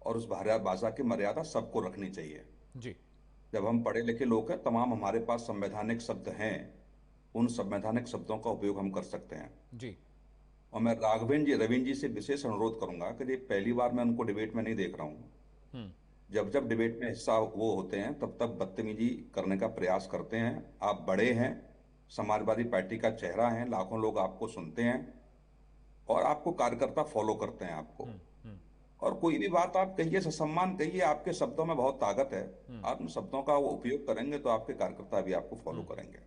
और उस भाषा की मर्यादा सबको रखनी चाहिए जी। जब हम पढ़े लिखे लोग हैं, तमाम हमारे पास संवैधानिक शब्द हैं उन संवैधानिक शब्दों का उपयोग हम कर सकते हैं जी। और मैं रविंद्र जी से विशेष अनुरोध करूंगा कि ये पहली बार मैं उनको डिबेट में नहीं देख रहा हूं। जब जब डिबेट में हिस्सा वो होते हैं तब तब बदतमीजी करने का प्रयास करते हैं। आप बड़े हैं, समाजवादी पार्टी का चेहरा हैं, लाखों लोग आपको सुनते हैं और आपको कार्यकर्ता फॉलो करते हैं आपको। और कोई भी बात आप कहिए, ससम्मान कहिए, आपके शब्दों में बहुत ताकत है। आप उन शब्दों का वो उपयोग करेंगे तो आपके कार्यकर्ता भी आपको फॉलो करेंगे।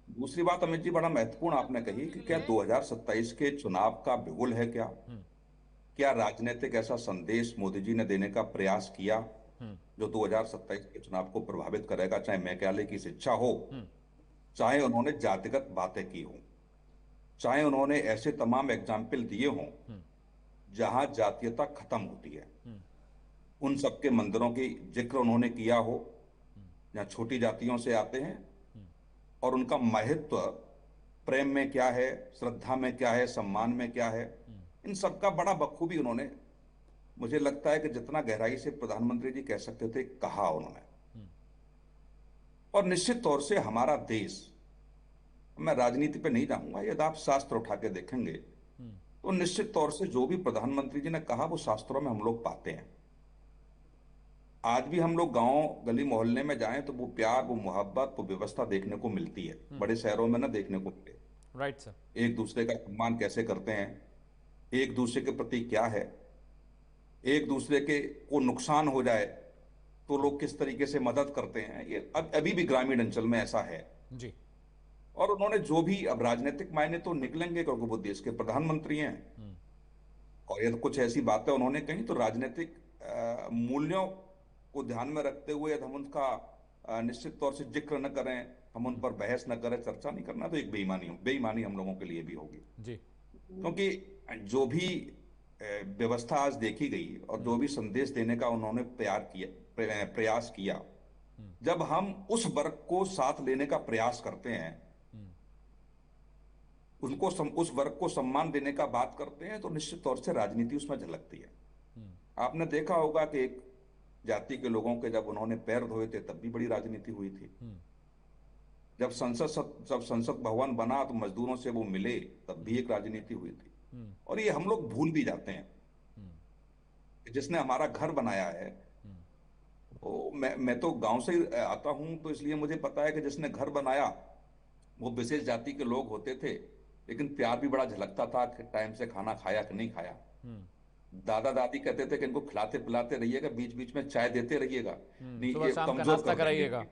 दूसरी बात अमित जी बड़ा महत्वपूर्ण आपने कही कि क्या 2027 के चुनाव का बिगुल है क्या राजनीतिक ऐसा संदेश मोदी जी ने देने का प्रयास किया जो 2027 के चुनाव को प्रभावित करेगा, चाहे मेघालय की शिक्षा हो, चाहे उन्होंने जातिगत बातें की हो, चाहे उन्होंने ऐसे तमाम एग्जाम्पल दिए हों जहां जातीयता खत्म होती है, उन सबके मंदिरों की जिक्र उन्होंने किया हो जहां छोटी जातियों से आते हैं और उनका महत्व प्रेम में क्या है, श्रद्धा में क्या है, सम्मान में क्या है, इन सबका बड़ा बखूबी उन्होंने, मुझे लगता है कि जितना गहराई से प्रधानमंत्री जी कह सकते थे कहा उन्होंने। और निश्चित तौर से हमारा देश, मैं राजनीति पे नहीं जाऊंगा, यदि आप शास्त्र उठा के देखेंगे तो निश्चित तौर से जो भी प्रधानमंत्री जी ने कहा वो शास्त्रों में हम लोग पाते हैं। आज भी हम लोग गांव गली मोहल्ले में जाएं तो वो प्यार, वो मोहब्बत, वो व्यवस्था देखने को मिलती है, बड़े शहरों में ना देखने को मिले। Right sir. एक दूसरे का सम्मान कैसे करते हैं, एक दूसरे के प्रति क्या है, एक दूसरे के को नुकसान हो जाए तो लोग किस तरीके से मदद करते हैं, ये अभी भी ग्रामीण अंचल में ऐसा है जी। और उन्होंने जो भी, अब राजनीतिक मायने तो निकलेंगे क्योंकि वो देश के प्रधानमंत्री हैं और यदि कुछ ऐसी बातें उन्होंने कही तो राजनीतिक मूल्यों को ध्यान में रखते हुए यदि हम उनका निश्चित तौर से जिक्र न करें, हम उन पर बहस न करें, चर्चा नहीं करना, तो एक बेईमानी हम लोगों के लिए भी होगी जी। क्योंकि जो भी व्यवस्था आज देखी गई और जो भी संदेश देने का उन्होंने प्रयास किया, जब हम उस वर्ग को साथ लेने का प्रयास करते हैं, उस वर्ग को सम्मान देने का बात करते हैं, तो निश्चित तौर से राजनीति उसमें झलकती है। आपने देखा होगा कि एक जाति के लोगों के जब उन्होंने पैर धोए थे तब भी बड़ी राजनीति हुई थी। जब संसद भवन बना तो मजदूरों से वो मिले तब भी एक राजनीति हुई थी। और ये हम लोग भूल भी जाते हैं कि जिसने हमारा घर बनाया है, तो मैं तो गांव से आता हूं तो इसलिए मुझे पता है कि जिसने घर बनाया वो विशेष जाति के लोग होते थे, लेकिन प्यार भी बड़ा झलकता था कि टाइम से खाना खाया कि नहीं खाया। दादा दादी कहते थे कि इनको खिलाते पिलाते रहिएगा, बीच बीच में चाय देते रहिएगा, नहीं ये कमजोर कराइएगा।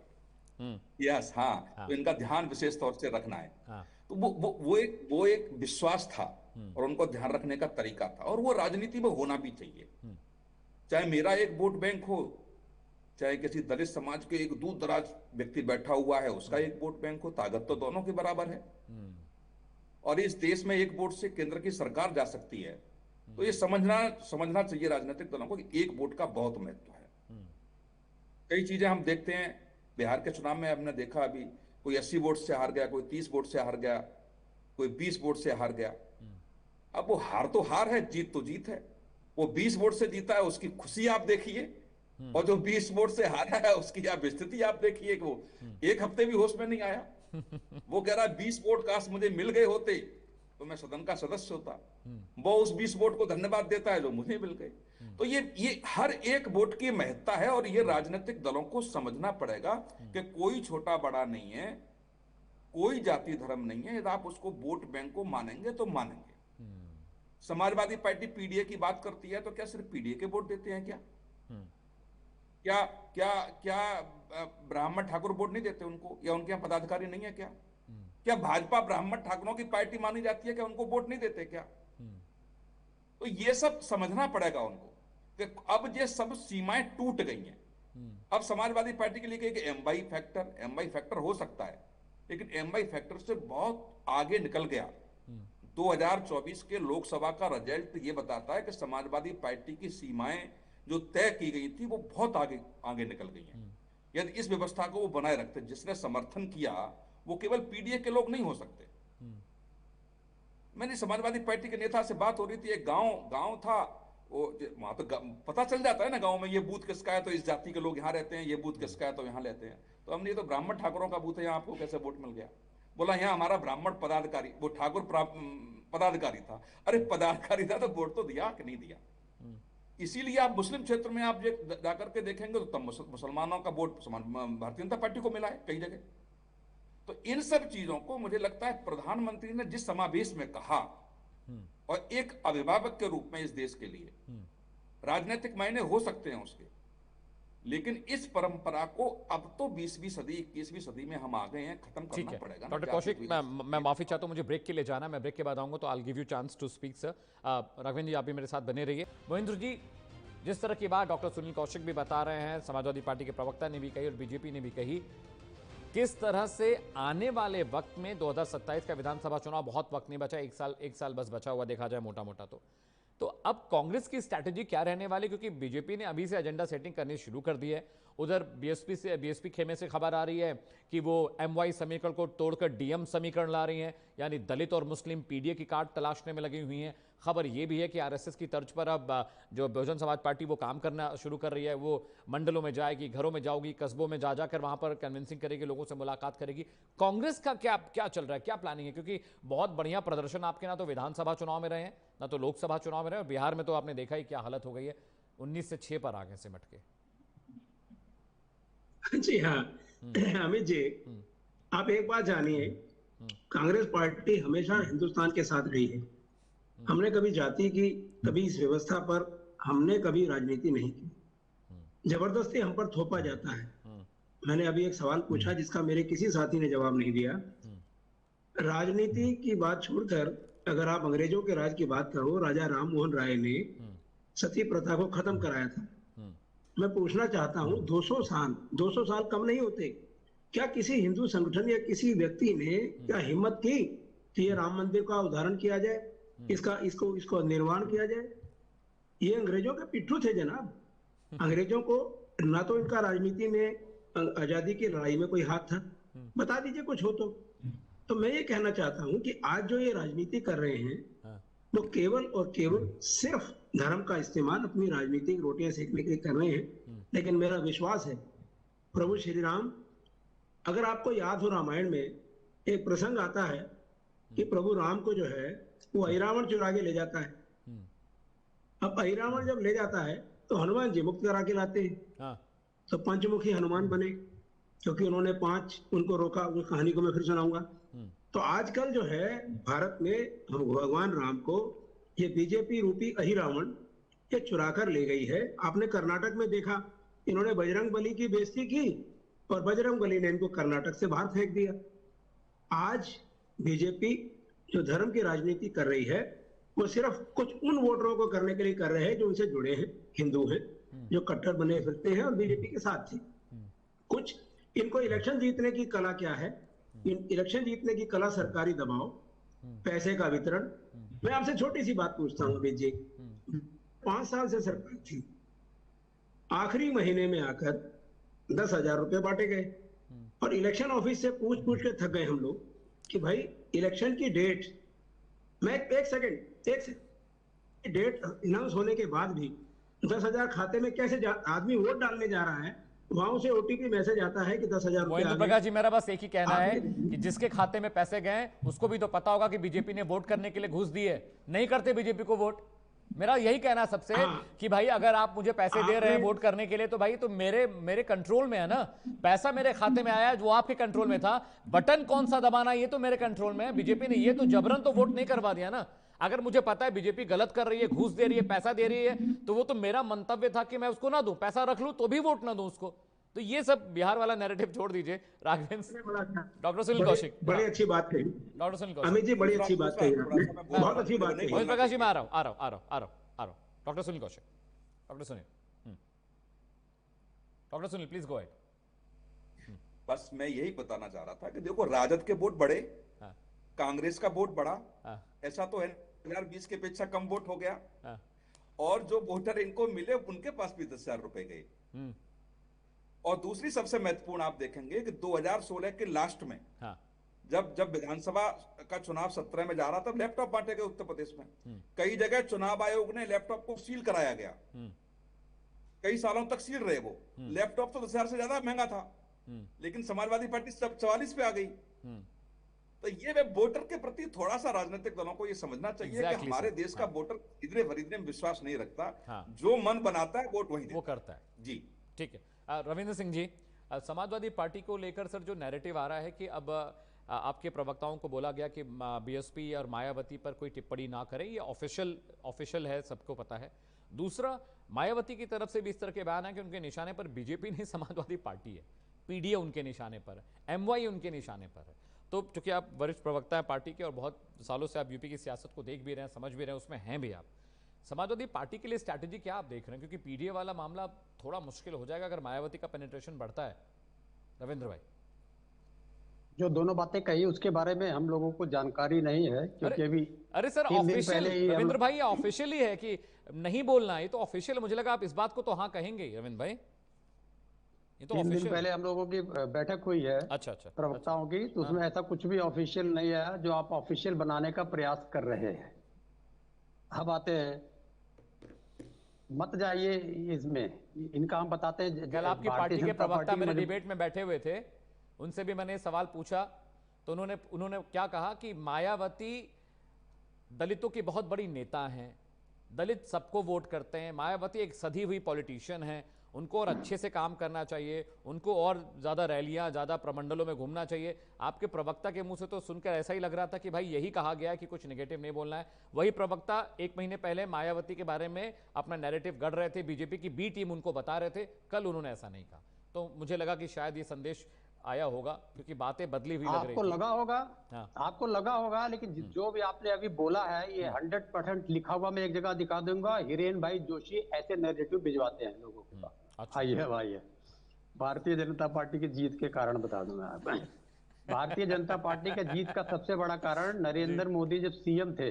यस, हाँ, तो इनका ध्यान विशेष तौर से रखना है। तो वो एक विश्वास था और उनको ध्यान रखने का तरीका था, और वो राजनीति में होना भी चाहिए। चाहे मेरा एक वोट बैंक हो, चाहे किसी दलित समाज के एक दूर दराज व्यक्ति बैठा हुआ है उसका एक वोट बैंक हो, ताकत तो दोनों के बराबर है। और इस देश में एक वोट से केंद्र की सरकार जा सकती है। तो ये समझना चाहिए राजनीतिक दलों को कि एक वोट का बहुत महत्व है। कई चीजें हम देखते हैं, बिहार के चुनाव में हमने देखा, अभी कोई 80 वोट से हार गया, कोई 30 वोट से हार गया, कोई 20 वोट से हार गया। अब वो हार तो हार है, जीत तो जीत है। वो 20 वोट से जीता है, उसकी खुशी आप देखिए, और जो 20 वोट से हारा है उसकी आप स्थिति आप देखिए कि वो एक हफ्ते भी होश में नहीं आया। वो कह रहा है 20 वोट काश मुझे मिल गए होते तो मैं सदन का सदस्य होता। वो उस 20 वोट को धन्यवाद देता है जो मुझे मिल गए। तो ये हर एक वोट की महत्ता है, और ये राजनीतिक दलों को समझना पड़ेगा कि कोई छोटा बड़ा नहीं है, कोई जाति धर्म नहीं है। यदि आप उसको वोट बैंक को मानेंगे तो मानेंगे। समाजवादी पार्टी पीडीए की बात करती है तो क्या सिर्फ पीडीए के वोट देते हैं क्या ब्राह्मण ठाकुर वोट नहीं देते उनको, या उनके यहाँ पदाधिकारी नहीं है क्या भाजपा ब्राह्मण ठाकुरों की पार्टी मानी जाती है, क्या उनको वोट नहीं देते क्या? तो ये सब समझना पड़ेगा उनको कि अब ये सब सीमाएं टूट गई हैं। अब समाजवादी पार्टी के लिए एमवाई फैक्टर हो सकता है, लेकिन एमवाई फैक्टर से बहुत आगे निकल गया। 2024 के लोकसभा का रिजल्ट ये बताता है कि समाजवादी पार्टी की सीमाएं जो तय की गई थी वो बहुत आगे निकल गई हैं। यदि इस व्यवस्था को वो बनाए रखते, जिसने समर्थन किया वो केवल पीडीए के लोग नहीं हो सकते। मैंने समाजवादी पार्टी के नेता से बात हो रही थी, एक गांव था, वहां तो पता चल जाता है ना गांव में, ये बूथ किसका है तो इस जाति के लोग यहाँ रहते हैं, ये बूथ किसका है तो यहाँ रहते हैं। तो हमने ये तो ब्राह्मण ठाकुरों का बूथ है, यहाँ आपको कैसे वोट मिल गया? बोला यहाँ हमारा ब्राह्मण पदाधिकारी, वो ठाकुर पदाधिकारी था। अरे पदाधिकारी था तो वोट तो दिया कि नहीं दिया? इसीलिए आप मुस्लिम क्षेत्र में आप जाकर के देखेंगे तो तब मुसलमानों का वोट भारतीय जनता पार्टी को मिला है कई जगह। तो इन सब चीजों को मुझे लगता है प्रधानमंत्री ने जिस समावेश में कहा, और एक अभिभावक के रूप में इस देश के लिए राजनीतिक मायने हो सकते हैं उसके, लेकिन इस परंपरा को अब तो 20वीं सदी 21वीं सदी में हम आ गए हैं, खत्म करना पड़ेगा। डॉक्टर कौशिक, मैं माफी चाहता हूं, मुझे ब्रेक के लिए जाना है, मैं ब्रेक के बाद आऊंगा तो I give you chance to speak sir. Raghavendra ji आप भी मेरे साथ बने रहिए। महेंद्र जी, जिस तरह की बात डॉक्टर सुनील कौशिक भी बता रहे हैं, समाजवादी पार्टी के प्रवक्ता ने भी कही और बीजेपी ने भी कही, किस तरह से आने वाले वक्त में 2027 का विधानसभा चुनाव, बहुत वक्त नहीं बचा, एक साल बस बचा हुआ देखा जाए मोटा मोटा तो अब कांग्रेस की स्ट्रैटेजी क्या रहने वाली? क्योंकि बीजेपी ने अभी से एजेंडा सेटिंग करनी शुरू कर दी है। उधर बीएसपी खेमे से खबर आ रही है कि वो एमवाई समीकरण को तोड़कर डीएम समीकरण ला रही हैं, यानी दलित और मुस्लिम पीडीए की कार्ड तलाशने में लगी हुई हैं। खबर ये भी है कि आरएसएस की तर्ज पर अब जो बहुजन समाज पार्टी वो काम करना शुरू कर रही है, वो मंडलों में जाएगी, घरों में जाओगी, कस्बों में जा जाकर वहां पर कन्विंसिंग करेगी, लोगों से मुलाकात करेगी। कांग्रेस का क्या चल रहा है, क्या प्लानिंग है? क्योंकि बहुत बढ़िया प्रदर्शन आपके ना तो विधानसभा चुनाव में रहे हैं, ना तो लोकसभा चुनाव में रहे, और बिहार में तो आपने देखा ही क्या हालत हो गई है, 19 से 6 पर आ गए सिमट के। जी हाँ अमित जी, आप एक बात जानिए, कांग्रेस पार्टी हमेशा हिंदुस्तान के साथ रही है। हमने कभी जाति की, कभी इस व्यवस्था पर हमने कभी राजनीति नहीं की। जबरदस्ती हम पर थोपा जाता है। मैंने अभी एक सवाल पूछा जिसका मेरे किसी साथी ने जवाब नहीं दिया। राजनीति की बात छोड़कर अगर आप अंग्रेजों के राज की बात करो, राजा राम मोहन राय ने सती प्रथा को खत्म कराया था। मैं पूछना चाहता हूँ, 200 साल कम नहीं होते क्या किसी हिंदू संगठन या किसी व्यक्ति ने क्या हिम्मत की कि ये राम मंदिर का उदाहरण किया जाए, इसको निर्माण किया जाए? ये अंग्रेजों के पिट्ठू थे जनाब। अंग्रेजों को ना तो इनका राजनीति में आजादी की लड़ाई में कोई हाथ था, बता दीजिए कुछ हो तो मैं ये कहना चाहता हूँ कि आज जो ये राजनीति कर रहे हैं वो केवल और केवल सिर्फ धर्म का इस्तेमाल अपनी राजनीतिक रोटियां सेकने के लिए कर रहे हैं। लेकिन मेरा विश्वास है प्रभु श्री राम, अगर आपको याद हो रामायण में एक प्रसंग आता है कि प्रभु राम को जो है वो अहिरावण चुरा के ले जाता है। अब अहिरावण जब ले जाता है तो हनुमान जी मुक्त करा के लाते हैं। तो पंचमुखी हनुमान बने क्योंकि उन्होंने 5 उनको रोका। उस कहानी को मैं फिर सुनाऊंगा। तो आजकल जो है भारत में भगवान राम को ये बीजेपी रूपी अहिरावण ये चुरा कर ले गई है। आपने कर्नाटक में देखा, इन्होंने बजरंग बली की बेइज्जती की और बजरंग बली ने इनको कर्नाटक से बाहर फेंक दिया। आज बीजेपी जो धर्म की राजनीति कर रही है वो सिर्फ कुछ उन वोटरों को करने के लिए कर रहे हैं जो उनसे जुड़े हैं, हिंदू हैं, जो कट्टर बने फिरते हैं और बीजेपी के साथ थे। कुछ इनको इलेक्शन जीतने की कला क्या है? इलेक्शन जीतने की कला सरकारी दबाव, पैसे का वितरण। मैं आपसे छोटी सी बात पूछता हूँ अमित जी, 5 साल से सरकार थी, आखिरी महीने में आकर 10,000 रुपए बांटे गए और इलेक्शन ऑफिस से पूछ के थक गए हम लोग कि भाई इलेक्शन की डेट, मैं एक सेकंड, डेट अनाउंस होने के बाद भी 10,000 खाते में कैसे आदमी वोट डालने जा रहा है, वहां से ओटीपी मैसेज आता है कि 10,000 महेंद्र प्रकाश जी, मेरा बस एक ही कहना है कि जिसके खाते में पैसे गए उसको भी तो पता होगा कि बीजेपी ने वोट करने के लिए घूस दी है। नहीं करते बीजेपी को वोट। मेरा यही कहना सबसे कि भाई अगर आप मुझे पैसे दे रहे हैं वोट करने के लिए तो भाई तो मेरे कंट्रोल में है ना, पैसा मेरे खाते में आया वो आपके कंट्रोल में था, बटन कौन सा दबाना ये तो मेरे कंट्रोल में है। बीजेपी ने ये तो जबरन तो वोट नहीं करवा दिया ना। अगर मुझे पता है बीजेपी गलत कर रही है, घूस दे रही है, पैसा दे रही है, तो वो तो मेरा मंतव्य था कि मैं उसको ना दूं, पैसा रख लूं तो भी वोट ना दूं उसको। तो ये सब बिहार वाला नैरेटिव छोड़ दीजिए। राघवेंद्र, डॉक्टर सुनील कौशिक, बड़ी अच्छी बात कही डॉक्टर सुनील कौशिक, अमित जी, बड़ी अच्छी बात कही, बहुत अच्छी बात कही। महेंद्र प्रकाश जी मैं आ रहा हूं। Doctor Sunil Kaushik, doctor Sunil please go ahead. बस मैं यही बताना चाह रहा था कि देखो राजद के वोट बढ़े, कांग्रेस का वोट बढ़ा, ऐसा तो है 2020 के अपेक्षा कम वोट हो गया, और जो वोटर इनको मिले उनके पास भी 10,000 रुपए गए। और दूसरी सबसे महत्वपूर्ण आप देखेंगे कि 2016 के लास्ट में जब विधानसभा का चुनाव 17 में जा रहा था, लैपटॉप बांटे गए उत्तर प्रदेश में। कई जगह चुनाव आयोग ने लैपटॉप को सील कराया गया, कई सालों तक सील रहे वो लैपटॉप। तो 10,000 से ज्यादा महंगा था, लेकिन समाजवादी पार्टी 44 पे आ गई। तो ये वोटर के प्रति थोड़ा सा राजनीतिक दलों को ये समझना चाहिए कि हमारे देश का वोटर इतने खरीदने में विश्वास नहीं रखता। जो मन बनाता है वोट वही वो करता है। जी ठीक है। रविंद्र सिंह जी, समाजवादी पार्टी को लेकर सर जो नैरेटिव आ रहा है कि अब आपके प्रवक्ताओं को बोला गया कि बीएसपी और मायावती पर कोई टिप्पणी ना करें, ये ऑफिशियल है, सबको पता है। दूसरा, मायावती की तरफ से भी इस तरह के बयान है कि उनके निशाने पर बीजेपी नहीं समाजवादी पार्टी है, पीडीए उनके निशाने पर है, एमवाई उनके निशाने पर है। तो चूंकि आप वरिष्ठ प्रवक्ता हैं पार्टी के और बहुत सालों से आप यूपी की सियासत को देख भी रहे हैं, समझ भी रहे हैं, उसमें हैं भी आप, समाजवादी पार्टी के लिए स्ट्रैटेजी क्या आप देख रहे हैं? क्योंकि पीडीए वाला मामला थोड़ा मुश्किल हो जाएगा अगर मायावती का पेनिट्रेशन बढ़ता है। रविंद्र भाई, जो दोनों बातें कही उसके बारे में हम लोगों को जानकारी नहीं है, क्योंकि अभी अरे सर ऑफिशियल, रविंद्र भाई ऑफिशियल ही है कि नहीं बोलना है, तो ऑफिशियल, मुझे लगा आप इस बात को तो हाँ कहेंगे रविंद्र भाई। ये तो 3 दिन पहले हम लोगों की बैठक हुई है अच्छा प्रवक्ताओं की, तो उसमें ऐसा कुछ भी ऑफिशियल नहीं है जो आप ऑफिशियल बनाने का प्रयास कर रहे हैं। अब आते हैं, मत जाइए इसमें, इनका हम बताते हैं। कल आपकी पार्टी के प्रवक्ता मेरे डिबेट में बैठे हुए थे, उनसे भी मैंने सवाल पूछा तो उन्होंने क्या कहा कि मायावती दलितों की बहुत बड़ी नेता हैं, दलित सबको वोट करते हैं, मायावती एक सधी हुई पॉलिटिशियन है, उनको और अच्छे से काम करना चाहिए, उनको और ज़्यादा रैलियां, ज़्यादा प्रमंडलों में घूमना चाहिए। आपके प्रवक्ता के मुंह से तो सुनकर ऐसा ही लग रहा था कि भाई यही कहा गया है कि कुछ नेगेटिव नहीं बोलना है। वही प्रवक्ता 1 महीने पहले मायावती के बारे में अपना नैरेटिव गढ़ रहे थे, बीजेपी की बी टीम उनको बता रहे थे, कल उन्होंने ऐसा नहीं कहा। तो मुझे लगा कि शायद ये संदेश आया होगा, क्योंकि बातें बदली हुई लग रही आपको थी। लगा होगा, हाँ। आपको लगा होगा, लेकिन जो भी आपने अभी बोला है ये 100% लिखा हुआ मैं एक जगह दिखा दूंगा। हिरेन भाई जोशी ऐसे नैरेटिव भिजवाते हैं लोगों के पास। अच्छा। आइए भाई, भारतीय जनता पार्टी की जीत के कारण बता दूंगा आप। भारतीय जनता पार्टी के जीत का सबसे बड़ा कारण नरेंद्र मोदी जब सीएम थे,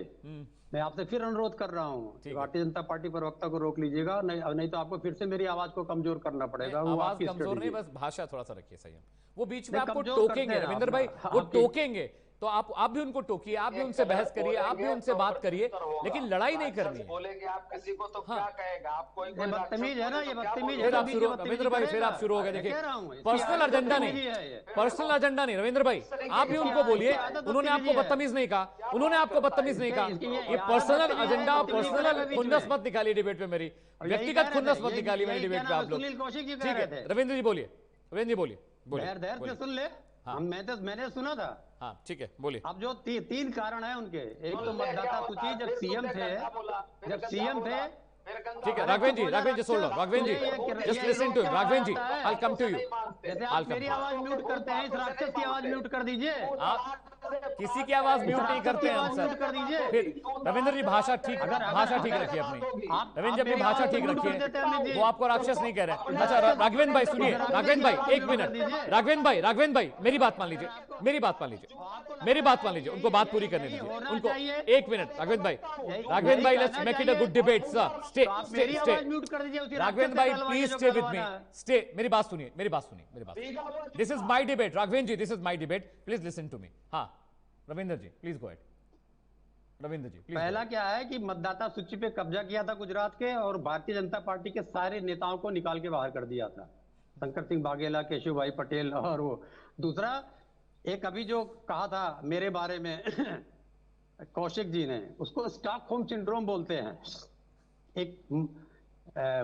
मैं आपसे फिर अनुरोध कर रहा हूँ, भारतीय जनता पार्टी प्रवक्ता को रोक लीजिएगा, नहीं तो आपको फिर से मेरी आवाज को कमजोर करना पड़ेगा। वो आवाज आपकी कमजोर नहीं, स्ट्रेटेजी। बस भाषा थोड़ा सा रखिए संयम। वो बीच में आपको कमजोर टोकेंगे करते हैं रविंद्र आप भाई, ना। वो आपकी- टोकेंगे तो आप भी उनको टोकिए, आप भी उनसे बहस करिए, आप भी उनसे बात करिए, लेकिन लड़ाई नहीं करनी है। बोलेंगे आप किसी को तो क्या कहेगा? आप कोई ये बदतमीज है ना, ये बदतमीज है। फिर आप शुरू, रविंद्र भाई फिर आप शुरू हो गए। देखिए पर्सनल एजेंडा नहीं, पर्सनल एजेंडा नहीं रविंद्र भाई, आप भी उनको बोलिए। उन्होंने आपको बदतमीज नहीं कहा, उन्होंने आपको बदतमीज नहीं कहा। ये पर्सनल एजेंडा, पर्सनल खुन्नस मत निकालिए डिबेट में, मेरी व्यक्तिगत खुन्नस मत निकालिए मेरी डिबेट में आप लोग। ठीक है रविंद्र जी बोलिए, रविंद्र जी बोलिए, धैर्य से सुन ले। मैंने सुना था। हाँ ठीक है बोलिए। अब जो 3 कारण है उनके, एक तो मतदाता सूची जब सीएम थे, ठीक है राघवेंद्र जी सुन लो, Raghavendra ji just listen to Raghavendra ji, I come to you. जैसे आप मेरी आवाज म्यूट करते हैं, इस राक्षस की आवाज म्यूट कर दीजिए। आप किसी की आवाज म्यूट नहीं करते हैं हम सर। कर दीजिए। फिर रविंद्र जी भाषा ठीक रखिए अपनी, रविंद्र जी अपनी भाषा ठीक रखिए, वो आपको राक्षस नहीं कह रहे। अच्छा राघवेंद्र भाई सुनिए, राघवेंद्र भाई 1 मिनट, राघवेंद्र भाई मेरी बात मान लीजिए, मेरी बात मान लीजिए, उनको बात पूरी करने दीजिए उनको। 1 मिनट राघवेंद्र भाई let's make it a good debate sir. Stay Raghavendra भाई please stay with me, stay. मेरी बात सुनिए। This is my debate Raghavendra ji, this is my debate, please listen to me. हाँ Ravindra ji please go ahead. Ravindra ji please. पहला क्या है कि मतदाता सूची पे कब्जा किया था गुजरात के, और भारतीय जनता पार्टी के सारे नेताओं को निकाल के बाहर कर दिया था, शंकर सिंह बाघेला, केशव भाई पटेल और वो। दूसरा, एक अभी जो कहा था मेरे बारे में कौशिक जी ने, उसको स्टॉकहोम सिंड्रोम बोलते हैं। एक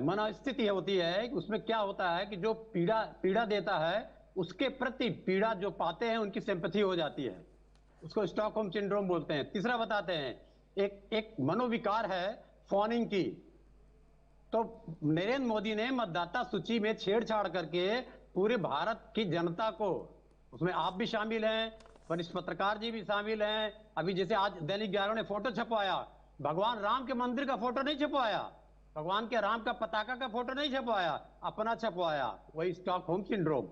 मनोस्थिति होती है, उसमें क्या होता है कि जो पीड़ा देता है उसके प्रति पीड़ा जो पाते हैं उनकी सिंपैथी हो जाती है, उसको स्टॉकहोम सिंड्रोम बोलते हैं। तीसरा बताते हैं, एक मनोविकार है फॉनिंग की। तो नरेंद्र मोदी ने मतदाता सूची में छेड़छाड़ करके पूरे भारत की जनता को, उसमें आप भी शामिल हैं, वरिष्ठ पत्रकार जी भी शामिल हैं। अभी जैसे आज दैनिक 11 ने फोटो छपवाया, भगवान राम के मंदिर का फोटो नहीं छपवाया, भगवान के राम का पताका का फोटो नहीं छपवाया, अपना छपवाया, वही स्टॉकहोम सिंड्रोम।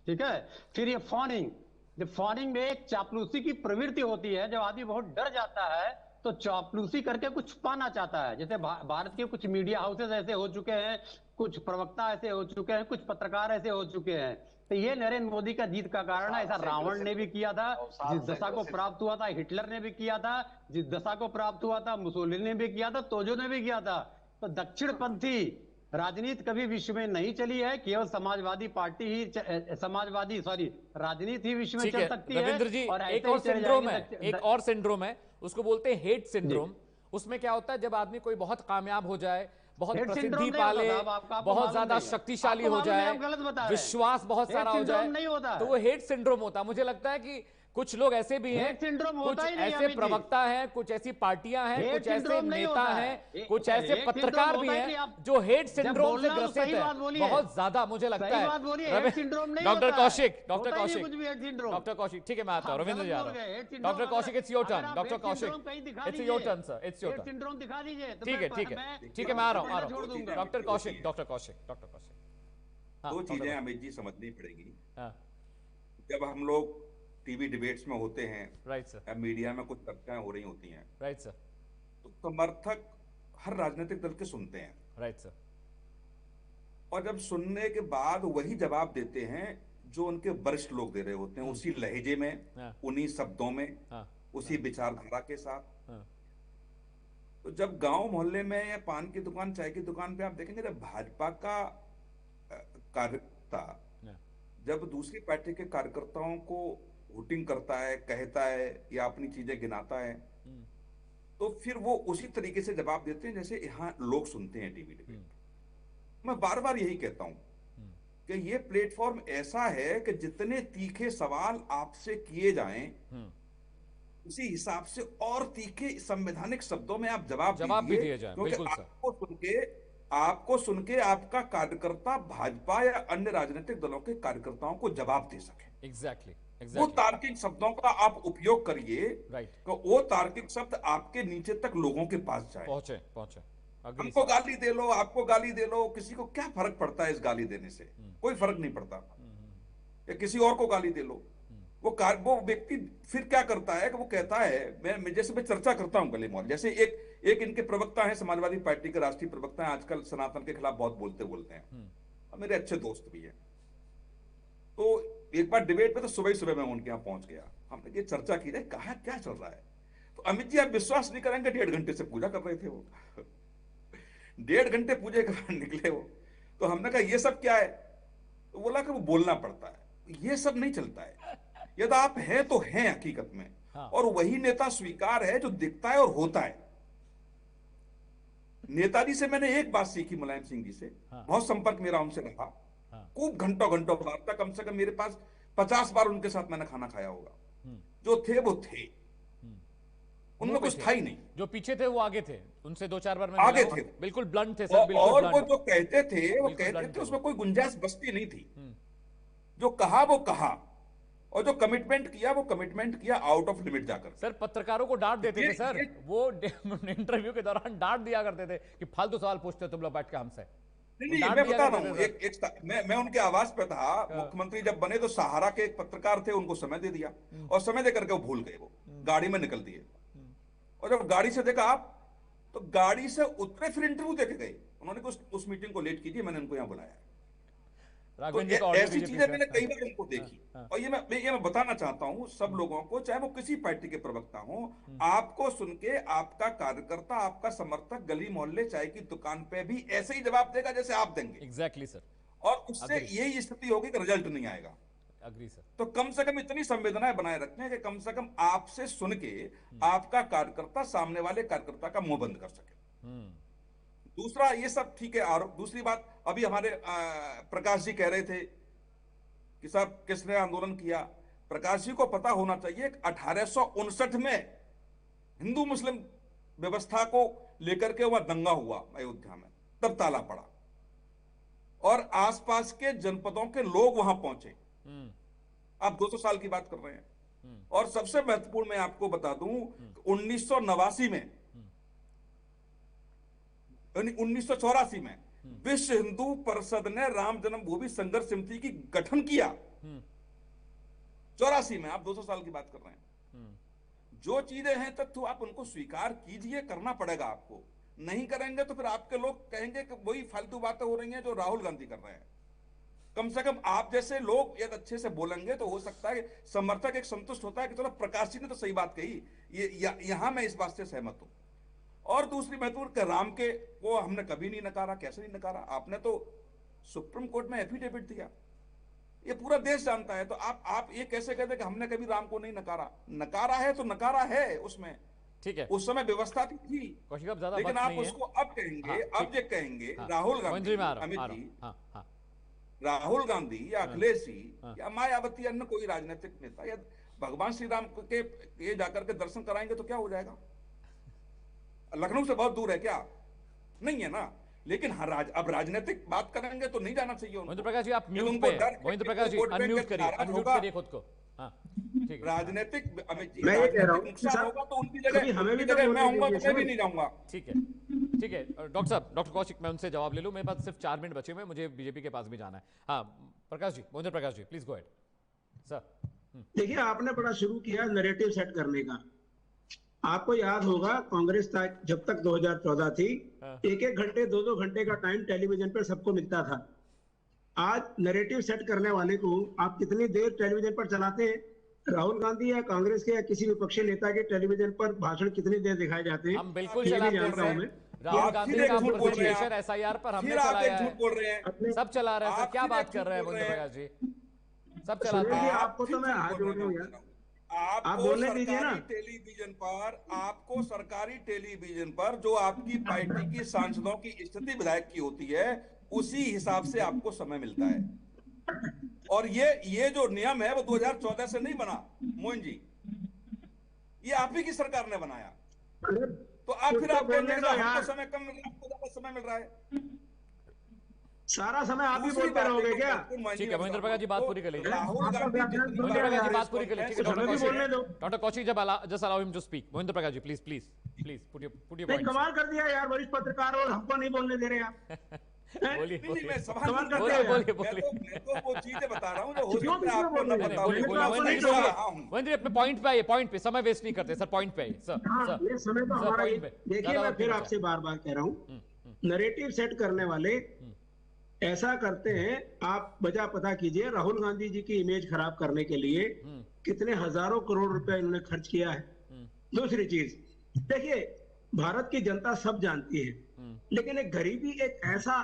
ठीक है। फिर ये फॉनिंग, जब फॉनिंग में एक चापलूसी की प्रवृत्ति होती है, जब आदमी बहुत डर जाता है तो चापलूसी करके कुछ पाना चाहता है। जैसे भारत के कुछ मीडिया हाउसेस ऐसे हो चुके हैं, कुछ प्रवक्ता ऐसे हो चुके हैं, कुछ पत्रकार ऐसे हो चुके हैं। तो ये नरेंद्र मोदी का जीत का कारण है। ऐसा रावण ने भी किया था, जिस दशा को प्राप्त हुआ था, हिटलर ने भी किया था, जिस दशा को प्राप्त हुआ था, मुसोलिनी ने भी किया था, तोजो ने भी किया था। तो दक्षिणपंथी राजनीति कभी विश्व में नहीं चली है, केवल समाजवादी पार्टी ही राजनीति ही विश्व में चल सकती है। रविंद्र जी, और एक और सिंड्रोम है, एक और सिंड्रोम है, उसको बोलते हैं हेट सिंड्रोम। उसमें क्या होता है, जब आदमी कोई बहुत कामयाब हो जाए, बहुत प्रसिद्धि पाले, बहुत ज्यादा शक्तिशाली हो जाए, विश्वास बहुत सारा हो जाए, तो वो हेट सिंड्रोम होता है। मुझे लगता है कि कुछ लोग ऐसे भी हैं, कुछ ऐसे प्रवक्ता हैं, कुछ ऐसी पार्टियां हैं, कुछ ऐसे नेता हैं, कुछ ऐसे पत्रकार भी हैं जो हेट सिंड्रोम से ग्रसित हैं बहुत ज्यादा, मुझे लगता है। डॉक्टर कौशिक, डॉक्टर कौशिक, ठीक है, मैं आता हूँ, रविंद्र जी आ रहा हूँ। Doctor Kaushik, it's your turn. Doctor Kaushik, it's your turn sir, it's your turn. Syndrome दिखा दीजिए। ठीक है, ठीक है, ठीक है, मैं आ रहा हूँ। Doctor Kaushik, doctor Kaushik, doctor Kaushik. दो चीजें अमित जी समझनी पड़ेगी। जब हम लोग टीवी डिबेट्स में होते हैं, राइट सर, मीडिया में कुछ चर्चाएं हो रही होती हैं, राइट सर, तो समर्थक हर राजनीतिक दल के सुनते हैं, राइट सर, और जब सुनने के बाद वही जवाब देते हैं जो उनके वरिष्ठ लोग दे रहे होते हैं, उसी लहजे में, उन्हीं शब्दों में, उसी विचारधारा के साथ। तो जब गांव मोहल्ले में या पान की दुकान, चाय की दुकान पे आप देखेंगे, जब भाजपा का कार्यकर्ता जब दूसरी पार्टी के कार्यकर्ताओं को वोटिंग करता है, कहता है या अपनी चीजें गिनाता है, तो फिर वो उसी तरीके से जवाब देते हैं जैसे यहाँ लोग सुनते हैं टीवी डिबेट। मैं बार बार यही कहता हूं कि ये प्लेटफॉर्म ऐसा है कि जितने तीखे सवाल आपसे किए जाएं, उसी हिसाब से और तीखे संवैधानिक शब्दों में आप जवाब भी दिए जाएं, क्योंकि आपको सुन के आपका कार्यकर्ता भाजपा या अन्य राजनीतिक दलों के कार्यकर्ताओं को जवाब दे सके। एग्जैक्टली। वो तार्किक शब्दों का आप उपयोग करिए, तो वो तार्किक शब्द आपके नीचे तक लोगों के पास जाए, पहुंचे। हमको गाली दे लो, आपको गाली दे लो, किसी को क्या फर्क पड़ता है इस गाली देने से? कोई फर्क नहीं पड़ता। या किसी और को गाली दे लो, वो व्यक्ति फिर क्या करता है कि वो कहता है, मैं जैसे मैं चर्चा करता हूं गली मोहल्ले, जैसे एक इनके प्रवक्ता है, समाजवादी पार्टी के राष्ट्रीय प्रवक्ता है, आजकल सनातन के खिलाफ बहुत बोलते हैं, और मेरे अच्छे दोस्त भी हैं। तो एक बार डिबेट पे तो सुबह ही सुबह मैं उनके यहाँ पहुंच गया, हमने ये चर्चा की, कहा क्या चल रहा है? तो अमित जी आप विश्वास नहीं करेंगे, 1.5 घंटे से पूजा कर रहे थे वो 1.5 घंटे पूजे के बाद निकले वो। तो हमने कहा ये सब क्या है? तो बोला कि वो बोलना पड़ता है, ये सब नहीं चलता है, यदि आप हैं तो हैं हकीकत में, और वही नेता स्वीकार है जो दिखता है और होता है। नेताजी से मैंने एक बात सीखी, मुलायम सिंह जी से बहुत संपर्क मेरा उनसे रहा, खूब घंटों वार्ता, कम से कम मेरे पास 50 बार उनके साथ मैंने खाना खाया होगा। जो थे वो थे, उनमें कुछ था ही नहीं। जो पीछे थे वो आगे थे, उनसे 2-4 बार आगे थे, बिल्कुल ब्लंट थे सर, बिल्कुल और वो जो कहते थे वो कहते थे, उसमें कोई गुंजाइश बचती नहीं थी। जो कहा वो कहा, और जो कमिटमेंट किया वो कमिटमेंट किया आउट ऑफ लिमिट जाकर। सर पत्रकारों को डांट देते थे सर, वो इंटरव्यू के दौरान डांट दिया करते थे कि फालतू सवाल पूछते तुम लोग बैठ के हमसे। नहीं, मैं बता रहा हूँ, मैं उनके आवाज पे था, मुख्यमंत्री जब बने तो सहारा के एक पत्रकार थे, उनको समय दे दिया, और समय दे करके वो भूल गए, वो गाड़ी में निकल दिए, और जब गाड़ी से देखा आप, तो गाड़ी से उतरे, फिर इंटरव्यू देके गए। उन्होंने उस मीटिंग को लेट कीजिए, मैंने उनको यहाँ बुलाया। तो ऐसी चीजें मैंने कई बार उनको देखी, और ये मैं बताना चाहता हूं सब लोगों को, चाहे वो किसी पार्टी के प्रवक्ता हो, आपको सुन के आपका कार्यकर्ता, आपका समर्थक गली मोहल्ले चाय की दुकान पे भी ऐसे ही जवाब देगा जैसे आप देंगे। एग्जैक्टली सर, और उससे यही स्थिति होगी कि रिजल्ट नहीं आएगा। Agree sir. तो कम से कम इतनी संवेदनाएं बनाए रखें कि कम से कम आपसे सुन के आपका कार्यकर्ता सामने वाले कार्यकर्ता का मुंह बंद कर सके। दूसरा, ये सब ठीक है आरोप। दूसरी बात, अभी हमारे प्रकाश जी कह रहे थे कि साहब किसने आंदोलन किया। प्रकाश जी को पता होना चाहिए 1859 में हिंदू मुस्लिम व्यवस्था को लेकर के वहां दंगा हुआ अयोध्या में, तब ताला पड़ा, और आसपास के जनपदों के लोग वहां पहुंचे। आप 200 साल की बात कर रहे हैं। और सबसे महत्वपूर्ण मैं आपको बता दूं, 1989 में 1984 में विश्व हिंदू परिषद ने राम जन्मभूमि संघर्ष समिति की गठन किया। 84 में, आप 200 साल की बात कर रहे हैं। जो चीजें हैं तथ्य, आप उनको स्वीकार कीजिए, करना पड़ेगा आपको। नहीं करेंगे तो फिर आपके लोग कहेंगे कि वही फालतू बातें हो रही हैं जो राहुल गांधी कर रहे हैं। कम से कम आप जैसे लोग यदि अच्छे से बोलेंगे तो हो सकता है कि समर्थक एक संतुष्ट होता है कि चलो प्रकाश जी ने तो सही बात कही, यहां मैं इस बात से सहमत हूं। और दूसरी महत्वपूर्ण, राम के वो हमने कभी नहीं नकारा। कैसे नहीं नकारा? आपने तो सुप्रीम कोर्ट में एफिडेविट दिया, ये पूरा देश जानता है। तो आप ये कैसे कहते कि हमने कभी राम को नहीं नकारा? नकारा है तो नकारा है उसमें, ठीक है, उस समय व्यवस्था थी। लेकिन आप उसको अब कहेंगे, अब ये कहेंगे राहुल गांधी, अमित जी, राहुल गांधी या अखिलेश जी या मायावती, अन्य कोई राजनीतिक नेता या भगवान श्री राम के ये जाकर के दर्शन कराएंगे तो क्या हो जाएगा? लखनऊ से बहुत दूर है क्या? नहीं है ना। लेकिन अब राजनीतिक बात करेंगे तो नहीं जाना चाहिए उनको। महेंद्र प्रकाश जी आप म्यूट पे, महेंद्र प्रकाश जी अनम्यूट करिए, अनम्यूट करिए खुद को। हाँ ठीक है। राजनीतिक मैं ये कह रहा हूं नुकसान होगा तो उनकी जगह मैं आऊंगा तो मैं भी नहीं जाऊंगा। ठीक है, ठीक है। डॉक्टर साहब, डॉक्टर कौशिक, मैं उनसे जवाब ले लूं, मेरे पास सिर्फ 4 मिनट बचे हुए, मुझे बीजेपी के पास भी जाना है। हाँ Prakash ji, Mahendra Prakash ji please go ahead sir. देखिए, आपने बड़ा शुरू किया नैरेटिव सेट करने का। आपको याद होगा कांग्रेस जब तक 2014 थी, 1-1 घंटे 2-2 घंटे का टाइम टेलीविजन पर सबको मिलता था। आज नैरेटिव सेट करने वाले को आप कितनी देर टेलीविजन पर चलाते हैं? राहुल गांधी या कांग्रेस के या किसी विपक्षी नेता के टेलीविजन पर भाषण कितनी देर दिखाए जाते हैं? हम बिल्कुल चलाते हैं। राहुल गांधी का प्रोसिक्यूशन एसआईआर पर हमने चलाया है, सब चला रहे हैं सर। क्या बात कर रहे हैं महेंद्र प्रकाश जी? सब चलाते हैं। आपको तो मैं हाथ जोड़ रहा हूं यार, आप बोलने दीजिए ना। टेलीविजन पर, आपको सरकारी टेलीविजन पर जो आपकी पार्टी की सांसदों की स्थिति विधायक की होती है, उसी हिसाब से आपको समय मिलता है। और ये जो नियम है वो 2014 से नहीं बना मोहन जी, ये आप ही की सरकार ने बनाया। तो आप फिर आप बोलने का हमको समय कम मिल रहा है, आपको ज्यादा समय मिल रहा है। सारा समय आप ही बोलते रहोगे क्या? ठीक है महेंद्र प्रकाश जी, बात पूरी कर लीजिए। राहुल गांधी महेंद्र प्रकाश जी बात पूरी कर लीजिए। Doctor Kaushik just allow him to speak. Mahendra Prakash ji please please please put your point. कमाल कर दिया यार, वरिष्ठ पत्रकार और हमको नहीं बोलने दे रहे आप। बोलिए मैं सवाल बोलिए मैं तो वो चीजें बता रहा हूं जो हो सकता है आपको न पता हो। महेंद्र अपने पॉइंट पे आइए, पॉइंट पे, समय वेस्ट नहीं करते सर, पॉइंट पे आइए सर। ये समय तो हमारा ही। देखिए, मैं फिर आपसे बार बार कह रहा हूं, नैरेटिव सेट करने वाले ऐसा करते हैं। आप वजह पता कीजिए, राहुल गांधी जी की इमेज खराब करने के लिए कितने हजारों करोड़ रुपए इन्होंने खर्च किया है। दूसरी चीज देखिए, भारत की जनता सब जानती है, लेकिन एक गरीबी एक ऐसा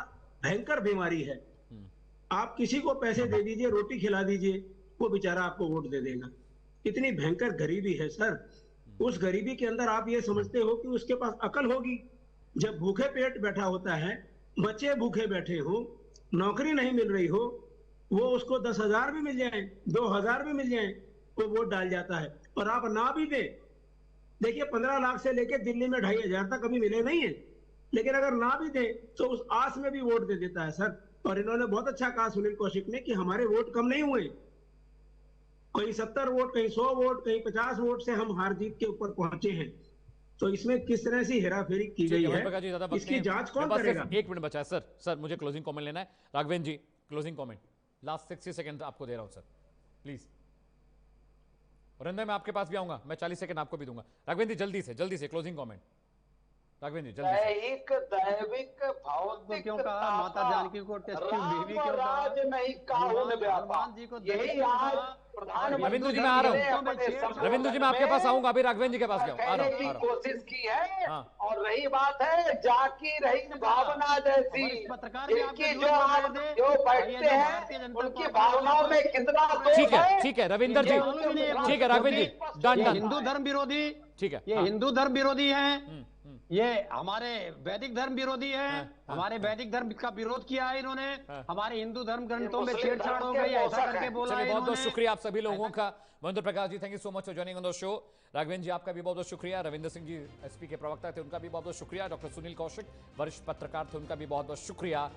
भयंकर बीमारी है। आप किसी को पैसे दे दीजिए, रोटी खिला दीजिए, वो बेचारा आपको वोट दे देगा। इतनी भयंकर गरीबी है सर। उस गरीबी के अंदर आप ये समझते हो कि उसके पास अकल होगी? जब भूखे पेट बैठा होता है, बच्चे भूखे बैठे हो, नौकरी नहीं मिल रही हो, वो उसको 10,000 भी मिल जाए, 2,000 भी मिल जाए, वो वोट डाल जाता है। और आप ना भी दे, देखिए 15 लाख से लेकर दिल्ली में 2,500 तक कभी मिले नहीं है, लेकिन अगर ना भी दे तो उस आस में भी वोट दे देता है सर। और इन्होंने बहुत अच्छा कहा सुनील कौशिक ने कि हमारे वोट कम नहीं हुए, कहीं 70 वोट, कहीं 100 वोट, कहीं 50 वोट से हम हार जीत के ऊपर पहुंचे हैं। तो इसमें किस तरह से हेराफेरी की गई है, इसकी जांच कौन करेगा? 1 मिनट बचा है सर। सर मुझे क्लोजिंग कमेंट लेना है। राघवेंद्र जी क्लोजिंग कमेंट, लास्ट 60 सेकंड आपको दे रहा हूं सर, प्लीज। वरिंदर मैं आपके पास भी आऊंगा, मैं 40 सेकंड आपको भी दूंगा। राघवेंद्र जी जल्दी से क्लोजिंग कमेंट। राघवेंद्र जी जल्दी दैहिक दैविक भौतिक क्यों कहा माता जानकी को टेस्ट ट्यूब बीवी क्यों कहा? राज नहीं काहुन व्यापा। यही आज प्रधानमंत्री रविंद्र जी मैं आ रहा हूँ, रविंद्र जी मैं आपके पास आऊंगा, अभी राघवेंद्र जी के पास कहने की कोशिश की है। और रही बात है जाकी रही भावना जैसी, इनकी जो बैठते हैं उनकी भावनाओं में कितना दोष है। ठीक है रविंद्र जी, ठीक है राघवेंद्र जी, डन। हिंदू धर्म विरोधी, ठीक है, ये हिंदू धर्म विरोधी है, ये हमारे वैदिक धर्म विरोधी है। हमारे वैदिक धर्म का विरोध किया है इन्होंने, हमारे हिंदू धर्म ग्रंथों में छेड़छाड़ हो गई, ऐसा करके बोला है। बहुत बहुत शुक्रिया आप सभी लोगों का। Mahendra Prakash ji thank you so much for joining on the show. Raghavendra ji आपका भी बहुत बहुत शुक्रिया। रविंद्र सिंह जी एसपी के प्रवक्ता थे, उनका भी बहुत बहुत शुक्रिया। डॉक्टर सुनील कौशिक वरिष्ठ पत्रकार थे, उनका भी बहुत बहुत शुक्रिया।